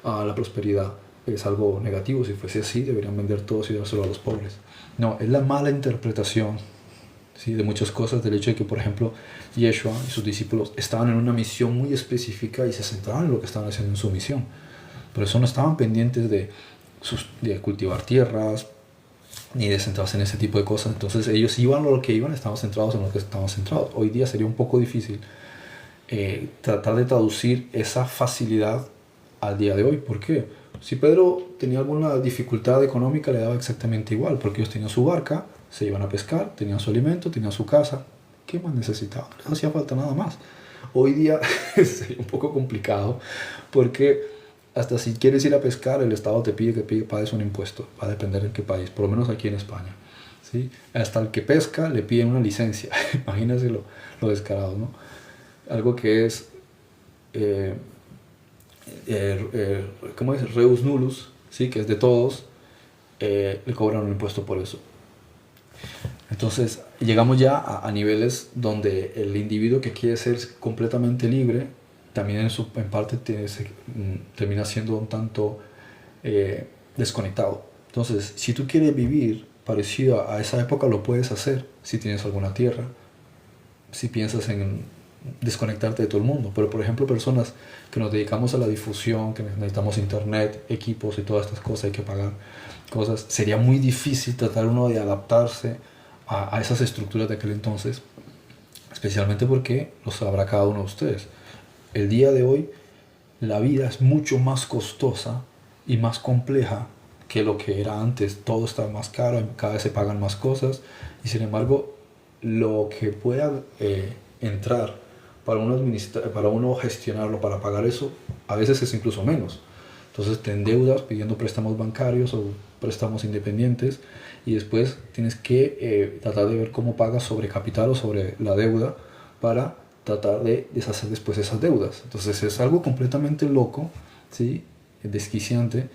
la prosperidad es algo negativo? Si fuese así, deberían vender todo y dárselo a los pobres. No, es la mala interpretación, ¿sí? De muchas cosas, del hecho de que, por ejemplo, Yeshua y sus discípulos estaban en una misión muy específica y se centraban en lo que estaban haciendo en su misión. Por eso no estaban pendientes de cultivar tierras, ni de centrarse en ese tipo de cosas. Entonces ellos iban a lo que iban, estaban centrados en lo que estaban centrados. Hoy día sería un poco difícil tratar de traducir esa facilidad al día de hoy. ¿Por qué? Si Pedro tenía alguna dificultad económica, le daba exactamente igual, porque ellos tenían su barca, se iban a pescar, tenían su alimento, tenían su casa. ¿Qué más necesitaban? No hacía falta nada más. Hoy día sería un poco complicado, porque hasta si quieres ir a pescar, el Estado te pide que pagues un impuesto. Va a depender en qué país, por lo menos aquí en España, ¿sí? Hasta el que pesca le piden una licencia. Imagínense lo descarado, ¿no? Algo que es, ¿cómo es? Reus nullus, ¿sí? Que es de todos, le cobran un impuesto por eso. Entonces llegamos ya a niveles donde el individuo que quiere ser completamente libre también en parte termina siendo un tanto desconectado. Entonces, si tú quieres vivir parecido a esa época, lo puedes hacer si tienes alguna tierra, si piensas en desconectarte de todo el mundo. Pero, por ejemplo, personas que nos dedicamos a la difusión, que necesitamos internet, equipos y todas estas cosas, hay que pagar cosas, sería muy difícil tratar uno de adaptarse a esas estructuras de aquel entonces, especialmente porque lo sabrá cada uno de ustedes. El día de hoy la vida es mucho más costosa y más compleja que lo que era antes. Todo está más caro, cada vez se pagan más cosas, y sin embargo lo que pueda entrar para uno gestionarlo, para pagar eso, a veces es incluso menos. Entonces te endeudas pidiendo préstamos bancarios o préstamos independientes y después tienes que tratar de ver cómo pagas sobre capital o sobre la deuda para tratar de deshacer después esas deudas. Entonces es algo completamente loco, ¿sí? Desquiciante,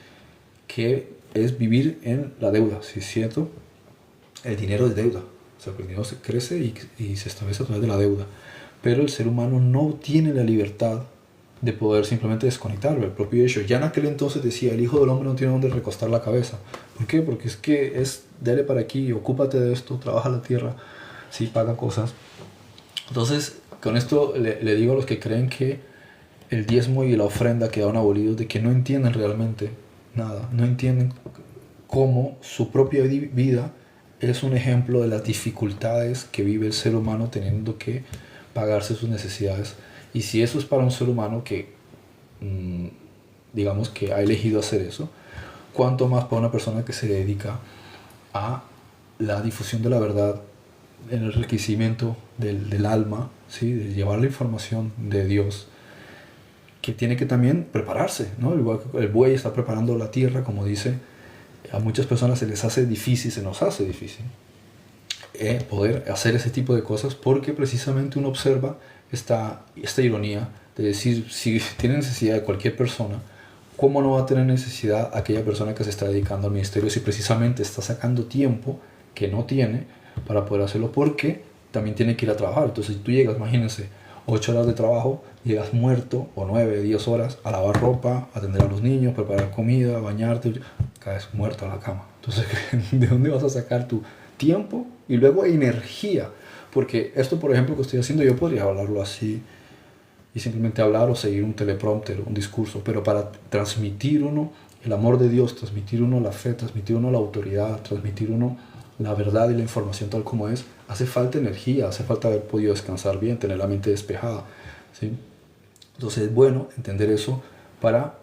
que es vivir en la deuda, ¿sí es cierto? El dinero es deuda, o sea, el dinero se crece y se establece a través de la deuda, pero el ser humano no tiene la libertad de poder simplemente desconectarlo, el propio hecho. Ya en aquel entonces decía, el Hijo del Hombre no tiene donde recostar la cabeza. ¿Por qué? Porque es que es, dale para aquí, ocúpate de esto, trabaja la tierra, sí, paga cosas. Entonces, con esto le digo a los que creen que el diezmo y la ofrenda quedaron abolidos, de que no entienden realmente nada, no entienden cómo su propia vida es un ejemplo de las dificultades que vive el ser humano teniendo que pagarse sus necesidades. Y si eso es para un ser humano que, digamos, que ha elegido hacer eso, cuánto más para una persona que se dedica a la difusión de la verdad, en el enriquecimiento del alma, ¿sí? De llevar la información de Dios, que tiene que también prepararse, ¿no? El buey está preparando la tierra, como dice. A muchas personas se les hace difícil, se nos hace difícil poder hacer ese tipo de cosas, porque precisamente uno observa esta ironía de decir, si tiene necesidad de cualquier persona, ¿cómo no va a tener necesidad aquella persona que se está dedicando al ministerio si precisamente está sacando tiempo que no tiene para poder hacerlo? Porque también tiene que ir a trabajar. Entonces, si tú llegas, imagínense, 8 horas de trabajo, llegas muerto, o 9, 10 horas, a lavar ropa, a atender a los niños, preparar comida, bañarte, caes muerto a la cama. Entonces, ¿de dónde vas a sacar tu tiempo y luego energía? Porque esto, por ejemplo, que estoy haciendo, yo podría hablarlo así y simplemente hablar o seguir un teleprompter, un discurso, pero para transmitir uno el amor de Dios, transmitir uno la fe, transmitir uno la autoridad, transmitir uno la verdad y la información tal como es, hace falta energía, hace falta haber podido descansar bien, tener la mente despejada, ¿sí? Entonces es bueno entender eso para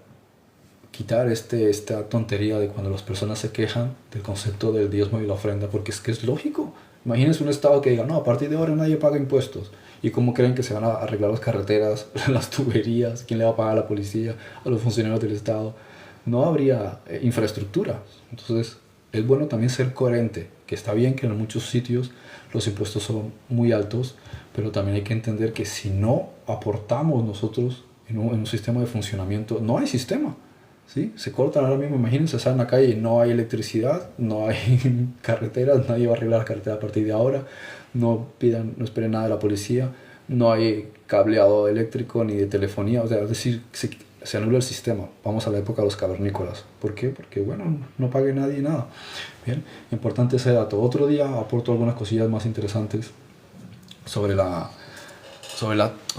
quitar esta tontería de cuando las personas se quejan del concepto del diezmo y la ofrenda, porque es que es lógico. Imagínense un estado que diga, no, a partir de ahora nadie paga impuestos. ¿Y cómo creen que se van a arreglar las carreteras, las tuberías? ¿Quién le va a pagar a la policía, a los funcionarios del Estado? No habría infraestructura. Entonces es bueno también ser coherente, que está bien que en muchos sitios los impuestos son muy altos, pero también hay que entender que si no aportamos nosotros en un sistema de funcionamiento, no hay sistema. ¿Sí? Se cortan ahora mismo, imagínense, salen a la calle y no hay electricidad, no hay carreteras, nadie va a arreglar la carretera a partir de ahora, no esperen nada de la policía, no hay cableado eléctrico ni de telefonía, o sea, es decir, se anula el sistema. Vamos a la época de los cavernícolas. ¿Por qué? Porque, bueno, no pague nadie nada. Bien, importante ese dato. Otro día aporto algunas cosillas más interesantes sobre la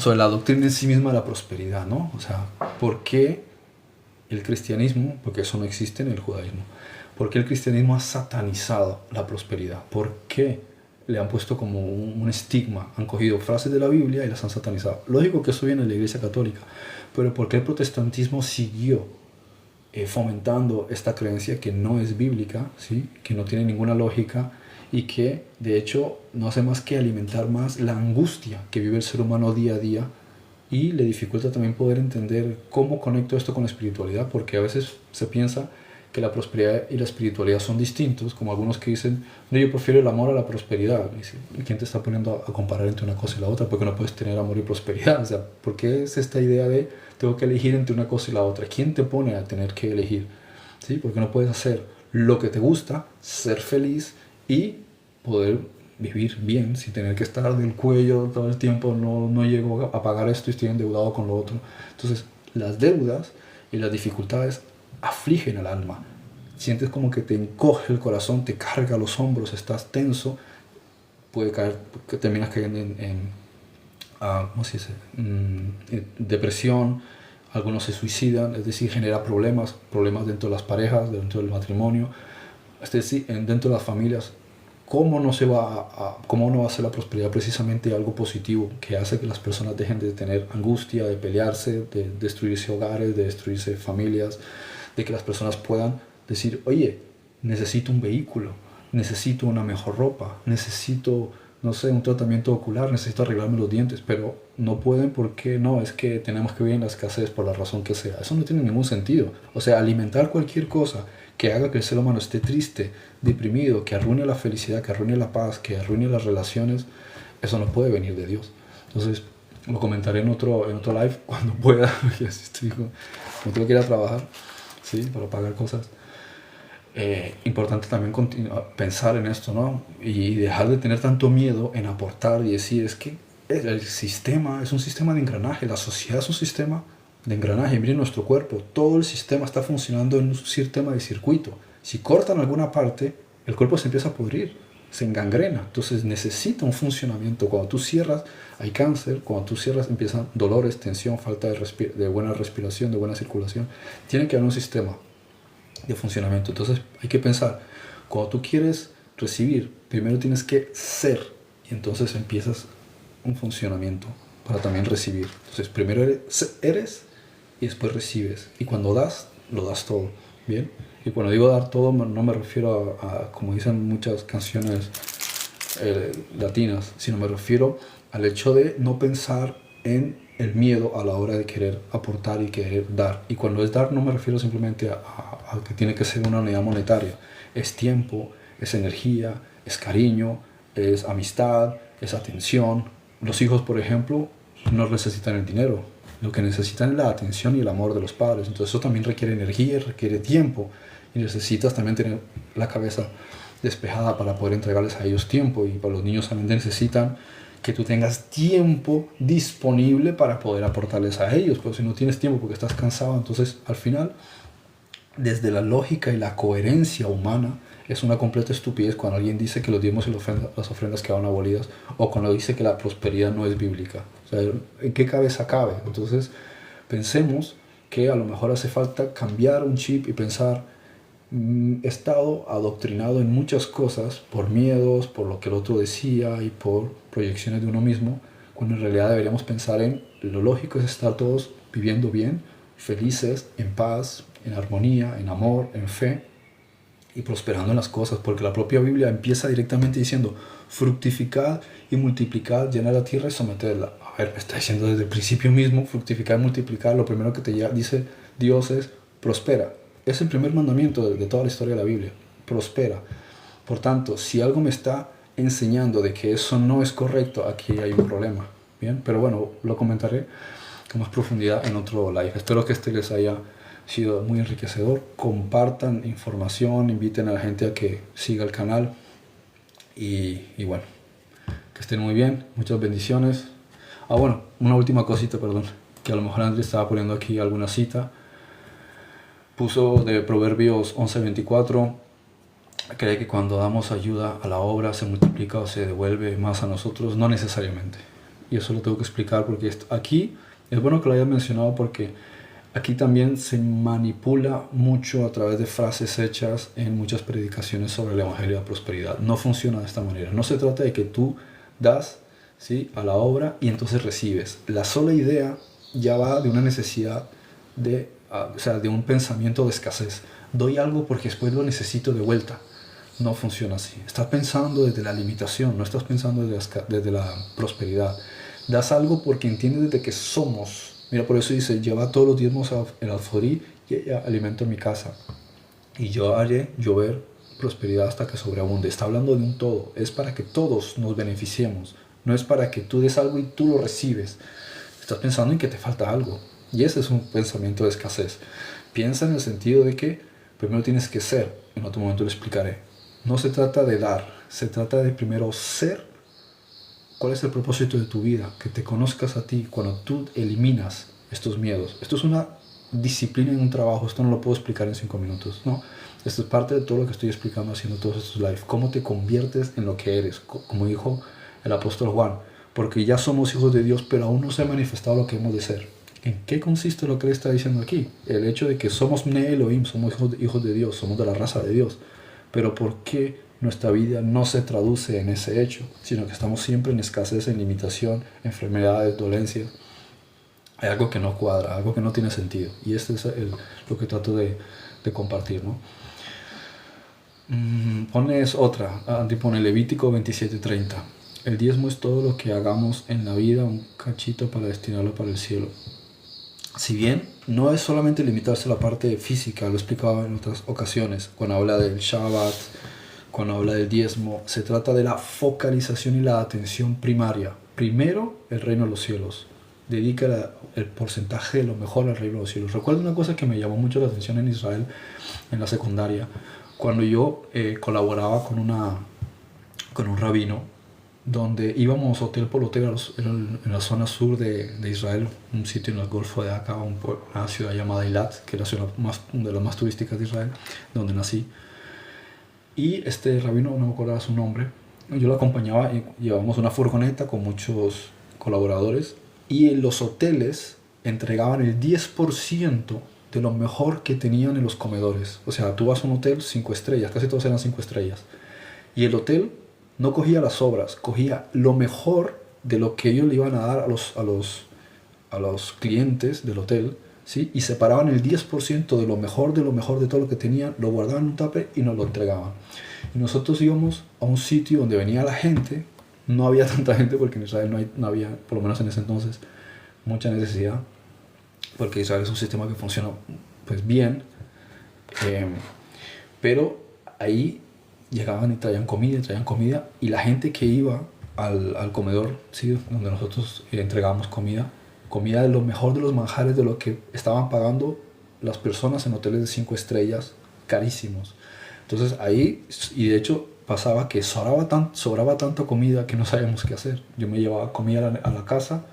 doctrina en sí misma de la prosperidad, ¿no? O sea, ¿por qué el cristianismo, porque eso no existe en el judaísmo, por qué el cristianismo ha satanizado la prosperidad? ¿Por qué le han puesto como un estigma? Han cogido frases de la Biblia y las han satanizado. Lógico que eso viene de la Iglesia Católica, pero ¿por qué el protestantismo siguió fomentando esta creencia que no es bíblica, ¿sí? Que no tiene ninguna lógica y que de hecho no hace más que alimentar más la angustia que vive el ser humano día a día? Y le dificulta también poder entender cómo conecto esto con la espiritualidad, porque a veces se piensa que la prosperidad y la espiritualidad son distintos, como algunos que dicen, no, yo prefiero el amor a la prosperidad. Y ¿quién te está poniendo a comparar entre una cosa y la otra? Porque no puedes tener amor y prosperidad. O sea, ¿por qué es esta idea de tengo que elegir entre una cosa y la otra? ¿Quién te pone a tener que elegir? ¿Sí? Porque no puedes hacer lo que te gusta, ser feliz y poder vivir bien sin tener que estar del cuello todo el tiempo, no llego a pagar esto y estoy endeudado con lo otro. Entonces las deudas y las dificultades afligen al alma, sientes como que te encoge el corazón, te carga los hombros, estás tenso, puede caer, que terminas cayendo ¿cómo se dice? Depresión, algunos se suicidan, es decir, genera problemas dentro de las parejas, dentro del matrimonio, es decir, dentro de las familias. ¿Cómo no va a ser la prosperidad precisamente algo positivo que hace que las personas dejen de tener angustia, de pelearse, de destruirse hogares, de destruirse familias, de que las personas puedan decir, oye, necesito un vehículo, necesito una mejor ropa, necesito, no sé, un tratamiento ocular, necesito arreglarme los dientes, pero no pueden porque no, es que tenemos que vivir en la escasez por la razón que sea. Eso no tiene ningún sentido. O sea, alimentar cualquier cosa que haga que el ser humano esté triste, deprimido, que arruine la felicidad, que arruine la paz, que arruine las relaciones, eso no puede venir de Dios. Entonces, lo comentaré en otro live cuando pueda, porque así estoy, como tengo que ir a trabajar, ¿sí? Para pagar cosas. Importante también pensar en esto, ¿no? Y dejar de tener tanto miedo en aportar y decir, es que el sistema es un sistema de engranaje, la sociedad es un sistema de engranaje. Miren nuestro cuerpo, todo el sistema está funcionando en un sistema de circuito. Si cortan alguna parte, el cuerpo se empieza a pudrir, se engangrena, entonces necesita un funcionamiento. Cuando tú cierras, hay cáncer, cuando tú cierras empiezan dolores, tensión, falta de buena respiración, de buena circulación. Tiene que haber un sistema de funcionamiento. Entonces hay que pensar, cuando tú quieres recibir, primero tienes que ser, y entonces empiezas un funcionamiento para también recibir. Entonces primero eres y después recibes, y cuando das, lo das todo, ¿bien? Y cuando digo dar todo, no me refiero a como dicen muchas canciones latinas, sino me refiero al hecho de no pensar en el miedo a la hora de querer aportar y querer dar. Y cuando es dar, no me refiero simplemente a que tiene que ser una unidad monetaria. Es tiempo, es energía, es cariño, es amistad, es atención. Los hijos, por ejemplo, no necesitan el dinero. Lo que necesitan es la atención y el amor de los padres. Entonces eso también requiere energía, requiere tiempo. Y necesitas también tener la cabeza despejada para poder entregarles a ellos tiempo. Y para los niños también necesitan que tú tengas tiempo disponible para poder aportarles a ellos. Pero si no tienes tiempo porque estás cansado, entonces al final, desde la lógica y la coherencia humana, es una completa estupidez cuando alguien dice que los diezmos y las ofrendas quedaron abolidas, o cuando dice que la prosperidad no es bíblica. O sea, ¿en qué cabeza cabe? Entonces, pensemos que a lo mejor hace falta cambiar un chip y pensar, he estado adoctrinado en muchas cosas por miedos, por lo que el otro decía y por proyecciones de uno mismo, cuando en realidad deberíamos pensar en lo lógico es estar todos viviendo bien, felices, en paz, en armonía, en amor, en fe y prosperando en las cosas, porque la propia Biblia empieza directamente diciendo fructificad y multiplicad, llenad la tierra y sometedla. A ver, está diciendo desde el principio mismo, fructificar y multiplicar, lo primero que te dice Dios es prospera. Es el primer mandamiento de toda la historia de la Biblia, prospera. Por tanto, si algo me está enseñando de que eso no es correcto, aquí hay un problema, ¿bien? Pero bueno, lo comentaré con más profundidad en otro live. Espero que este les haya sido muy enriquecedor. Compartan información, inviten a la gente a que siga el canal y bueno, que estén muy bien, muchas bendiciones. Bueno, una última cosita, perdón, que a lo mejor Andrés estaba poniendo aquí alguna cita. Puso de Proverbios 11:24, cree que cuando damos ayuda a la obra se multiplica o se devuelve más a nosotros. No necesariamente. Y eso lo tengo que explicar porque aquí es bueno que lo haya mencionado, porque aquí también se manipula mucho a través de frases hechas en muchas predicaciones sobre el Evangelio de la Prosperidad. No funciona de esta manera. No se trata de que tú das, ¿sí?, a la obra y entonces recibes. La sola idea ya va de una necesidad o sea, de un pensamiento de escasez. Doy algo porque después lo necesito de vuelta. No funciona así. Estás pensando desde la limitación, no estás pensando desde la prosperidad. Das algo porque entiendes desde que somos. Mira, por eso dice, lleva todos los diezmos al alfolí y alimento en mi casa. Y yo haré llover prosperidad hasta que sobreabunde. Está hablando de un todo. Es para que todos nos beneficiemos. No es para que tú des algo y tú lo recibes. Estás pensando en que te falta algo. Y ese es un pensamiento de escasez. Piensa en el sentido de que primero tienes que ser. En otro momento lo explicaré. No se trata de dar. Se trata de primero ser. ¿Cuál es el propósito de tu vida? Que te conozcas a ti cuando tú eliminas estos miedos. Esto es una disciplina en un trabajo. Esto no lo puedo explicar en 5 minutos. No. Esto es parte de todo lo que estoy explicando haciendo todos estos live. Cómo te conviertes en lo que eres. Como dijo el apóstol Juan. Porque ya somos hijos de Dios, pero aún no se ha manifestado lo que hemos de ser. ¿En qué consiste lo que él está diciendo aquí? El hecho de que somos Bnei Elohim, somos hijos de Dios, somos de la raza de Dios. Pero ¿por qué nuestra vida no se traduce en ese hecho? Sino que estamos siempre en escasez, en limitación, enfermedades, dolencias. Hay algo que no cuadra, algo que no tiene sentido. Y este es lo que trato de compartir, ¿no? Pones otra, Andy pone Levítico 27:30. el diezmo es todo lo que hagamos en la vida, un cachito para destinarlo para el cielo. Si bien no es solamente limitarse a la parte física, lo he explicado en otras ocasiones, cuando habla del Shabbat, cuando habla del diezmo, se trata de la focalización y la atención primaria. Primero, el reino de los cielos. Dedica el porcentaje de lo mejor al reino de los cielos. Recuerdo una cosa que me llamó mucho la atención en Israel, en la secundaria, cuando yo colaboraba con un rabino, donde íbamos hotel por hotel en la zona sur de Israel, un sitio en el Golfo de Aqaba, una ciudad llamada Eilat, que es la ciudad de las más turísticas de Israel, donde nací. Y este rabino, no me acuerdo su nombre, yo lo acompañaba y llevábamos una furgoneta con muchos colaboradores, y en los hoteles entregaban el 10% de lo mejor que tenían en los comedores. O sea, tú vas a un hotel 5 estrellas, casi todos eran 5 estrellas, y el hotel no cogía las sobras, cogía lo mejor de lo que ellos le iban a dar a los clientes del hotel, ¿sí? Y separaban el 10% de lo mejor de todo lo que tenían, lo guardaban en un tupper y nos lo entregaban. Y nosotros íbamos a un sitio donde venía la gente, no había tanta gente porque en Israel no había, por lo menos en ese entonces, mucha necesidad, porque Israel es un sistema que funciona pues bien, pero ahí llegaban y traían comida, y la gente que iba al comedor, ¿sí? Donde nosotros entregábamos comida de lo mejor de los manjares, de lo que estaban pagando las personas en hoteles de 5 estrellas, carísimos. Entonces ahí, y de hecho pasaba que sobraba tanta comida que no sabíamos qué hacer. Yo me llevaba comida a la casa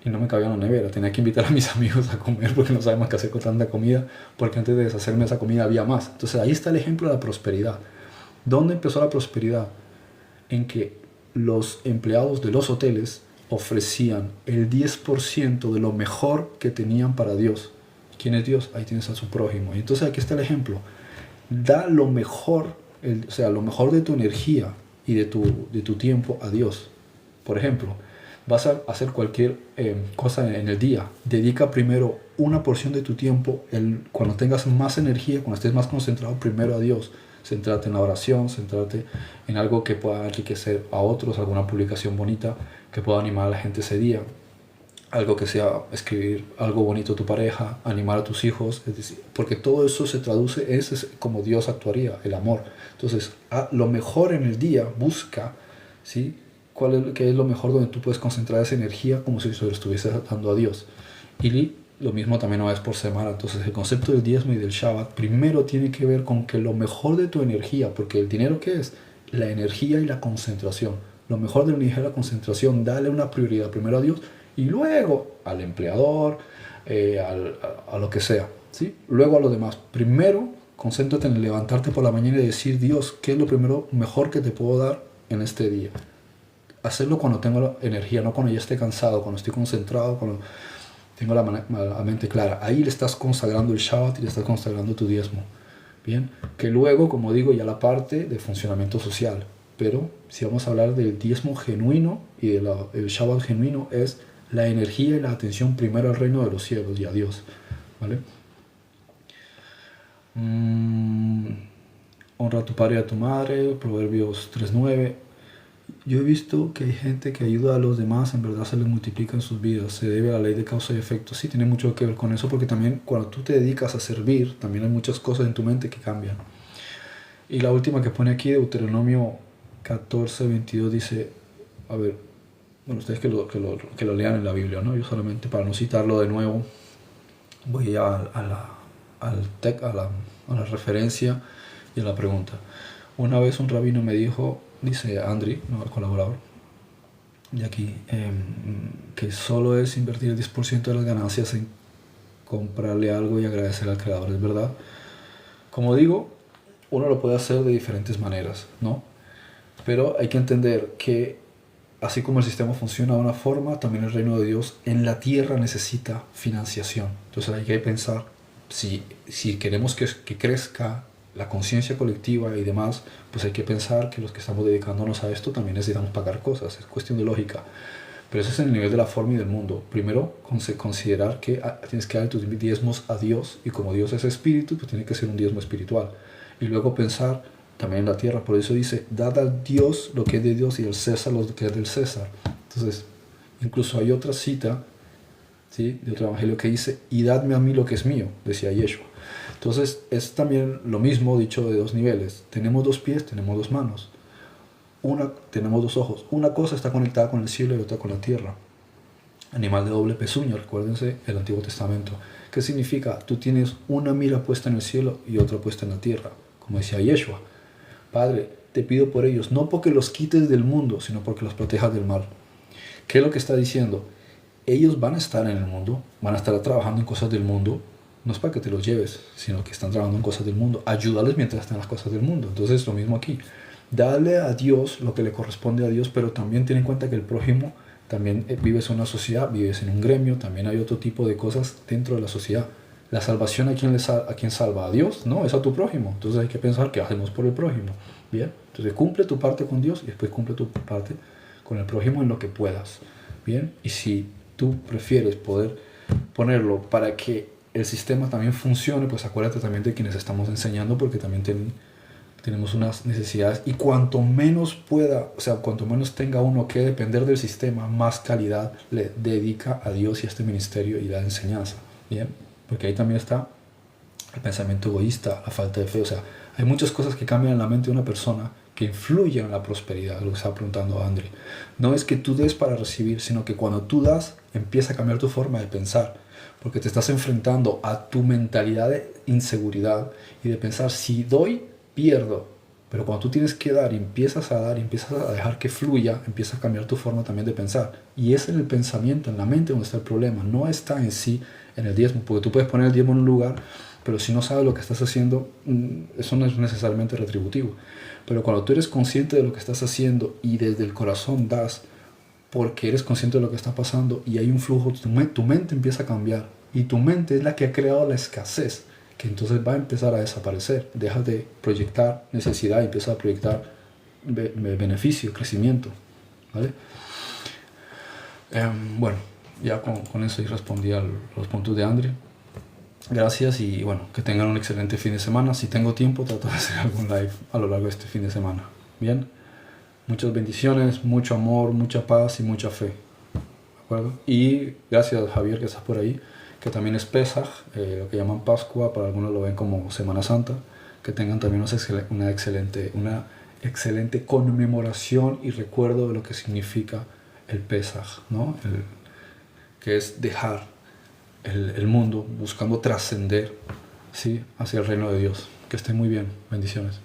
y no me cabía en la nevera, tenía que invitar a mis amigos a comer porque no sabíamos qué hacer con tanta comida, porque antes de deshacerme esa comida había más. Entonces ahí está el ejemplo de la prosperidad. ¿Dónde empezó la prosperidad? En que los empleados de los hoteles ofrecían el 10% de lo mejor que tenían para Dios. ¿Quién es Dios? Ahí tienes a su prójimo. Y entonces aquí está el ejemplo. Da lo mejor, o sea, lo mejor de tu energía y de tu tiempo a Dios. Por ejemplo, vas a hacer cualquier cosa en el día. Dedica primero una porción de tu tiempo, cuando tengas más energía, cuando estés más concentrado, primero a Dios. Centrarte en la oración, centrarte en algo que pueda enriquecer a otros, alguna publicación bonita que pueda animar a la gente ese día, algo que sea escribir algo bonito a tu pareja, animar a tus hijos, es decir, porque todo eso se traduce, es como Dios actuaría, el amor. Entonces, lo mejor en el día, busca, ¿sí? ¿Qué es lo mejor donde tú puedes concentrar esa energía como si se lo estuvieses dando a Dios? Y lo mismo también una vez por semana. Entonces el concepto del diezmo y del Shabbat primero tiene que ver con que lo mejor de tu energía, porque el dinero, ¿qué es? La energía y la concentración. Lo mejor de la energía y la concentración, dale una prioridad primero a Dios y luego al empleador, a lo que sea, ¿sí? Luego a lo demás. Primero concéntrate en levantarte por la mañana y decir: Dios, ¿qué es lo primero mejor que te puedo dar en este día? Hacerlo cuando tengo la energía, no cuando ya esté cansado, cuando estoy concentrado, cuando tengo la mente clara. Ahí le estás consagrando el Shabbat y le estás consagrando tu diezmo. Bien, que luego, como digo, ya la parte de funcionamiento social. Pero si vamos a hablar del diezmo genuino y del Shabbat genuino, es la energía y la atención primero al reino de los cielos y a Dios. ¿Vale? Honra a tu padre y a tu madre, Proverbios 3:9. Yo he visto que hay gente que ayuda a los demás, en verdad se les multiplica en sus vidas. Se debe a la ley de causa y efecto. Sí, tiene mucho que ver con eso, porque también cuando tú te dedicas a servir, también hay muchas cosas en tu mente que cambian. Y la última que pone aquí, Deuteronomio 14:22, dice, a ver, bueno, ustedes que lo lean en la Biblia, ¿no? Yo solamente, para no citarlo de nuevo, voy a la referencia y a la pregunta. Una vez un rabino me dijo, dice Andri, ¿no? El colaborador de aquí, que solo es invertir el 10% de las ganancias en comprarle algo y agradecer al creador. Es verdad. Como digo, uno lo puede hacer de diferentes maneras, ¿no? Pero hay que entender que así como el sistema funciona de una forma, también el reino de Dios en la tierra necesita financiación. Entonces hay que pensar, si queremos que crezca la conciencia colectiva y demás, pues hay que pensar que los que estamos dedicándonos a esto también necesitamos pagar cosas, es cuestión de lógica. Pero eso es en el nivel de la forma y del mundo. Primero, considerar que tienes que dar tus diezmos a Dios, y como Dios es espíritu, pues tiene que ser un diezmo espiritual. Y luego pensar también en la tierra. Por eso dice, dad al Dios lo que es de Dios y al César lo que es del César. Entonces, incluso hay otra cita, ¿sí?, de otro evangelio que dice, y dadme a mí lo que es mío, decía Yeshua. Entonces, es también lo mismo dicho de dos niveles. Tenemos dos pies, tenemos dos manos. Tenemos dos ojos. Una cosa está conectada con el cielo y otra con la tierra. Animal de doble pezuña, recuérdense el Antiguo Testamento. ¿Qué significa? Tú tienes una mira puesta en el cielo y otra puesta en la tierra, como decía Yeshua. Padre, te pido por ellos, no porque los quites del mundo, sino porque los protejas del mal. ¿Qué es lo que está diciendo? Ellos van a estar en el mundo, van a estar trabajando en cosas del mundo, no es para que te los lleves, sino que están trabajando en cosas del mundo. Ayúdales mientras están en las cosas del mundo. Entonces, lo mismo aquí. Dale a Dios lo que le corresponde a Dios, pero también ten en cuenta que el prójimo también vives en una sociedad, vives en un gremio, también hay otro tipo de cosas dentro de la sociedad. La salvación, ¿a quién salva? ¿A Dios? No, es a tu prójimo. Entonces hay que pensar qué hacemos por el prójimo. Bien, entonces cumple tu parte con Dios y después cumple tu parte con el prójimo en lo que puedas. Bien, y si tú prefieres poder ponerlo para que el sistema también funcione, pues acuérdate también de quienes estamos enseñando, porque también tenemos unas necesidades, y cuanto menos pueda, o sea, cuanto menos tenga uno que depender del sistema, más calidad le dedica a Dios y a este ministerio y la enseñanza. Bien, porque ahí también está el pensamiento egoísta, la falta de fe. O sea, hay muchas cosas que cambian en la mente de una persona que influyen en la prosperidad, lo que estaba preguntando André. No es que tú des para recibir, sino que cuando tú das, empieza a cambiar tu forma de pensar, porque te estás enfrentando a tu mentalidad de inseguridad y de pensar, si doy, pierdo. Pero cuando tú tienes que dar y empiezas a dar y empiezas a dejar que fluya, empieza a cambiar tu forma también de pensar. Y es en el pensamiento, en la mente donde está el problema. No está en sí en el diezmo, porque tú puedes poner el diezmo en un lugar, pero si no sabes lo que estás haciendo, eso no es necesariamente retributivo. Pero cuando tú eres consciente de lo que estás haciendo y desde el corazón das, porque eres consciente de lo que está pasando y hay un flujo, tu mente empieza a cambiar. Y tu mente es la que ha creado la escasez, que entonces va a empezar a desaparecer. Dejas de proyectar necesidad y empiezas a proyectar beneficio, crecimiento. ¿Vale? Bueno, ya con eso y respondí a los puntos de André. Gracias y bueno, que tengan un excelente fin de semana. Si tengo tiempo, trato de hacer algún live a lo largo de este fin de semana. Bien, muchas bendiciones, mucho amor, mucha paz y mucha fe. ¿De acuerdo? Y gracias, Javier, que estás por ahí, que también es Pesaj, lo que llaman Pascua, para algunos lo ven como Semana Santa. Que tengan también una excelente conmemoración y recuerdo de lo que significa el Pesaj, ¿no? Que es dejar el mundo buscando trascender, ¿sí?, hacia el reino de Dios. Que estén muy bien. Bendiciones.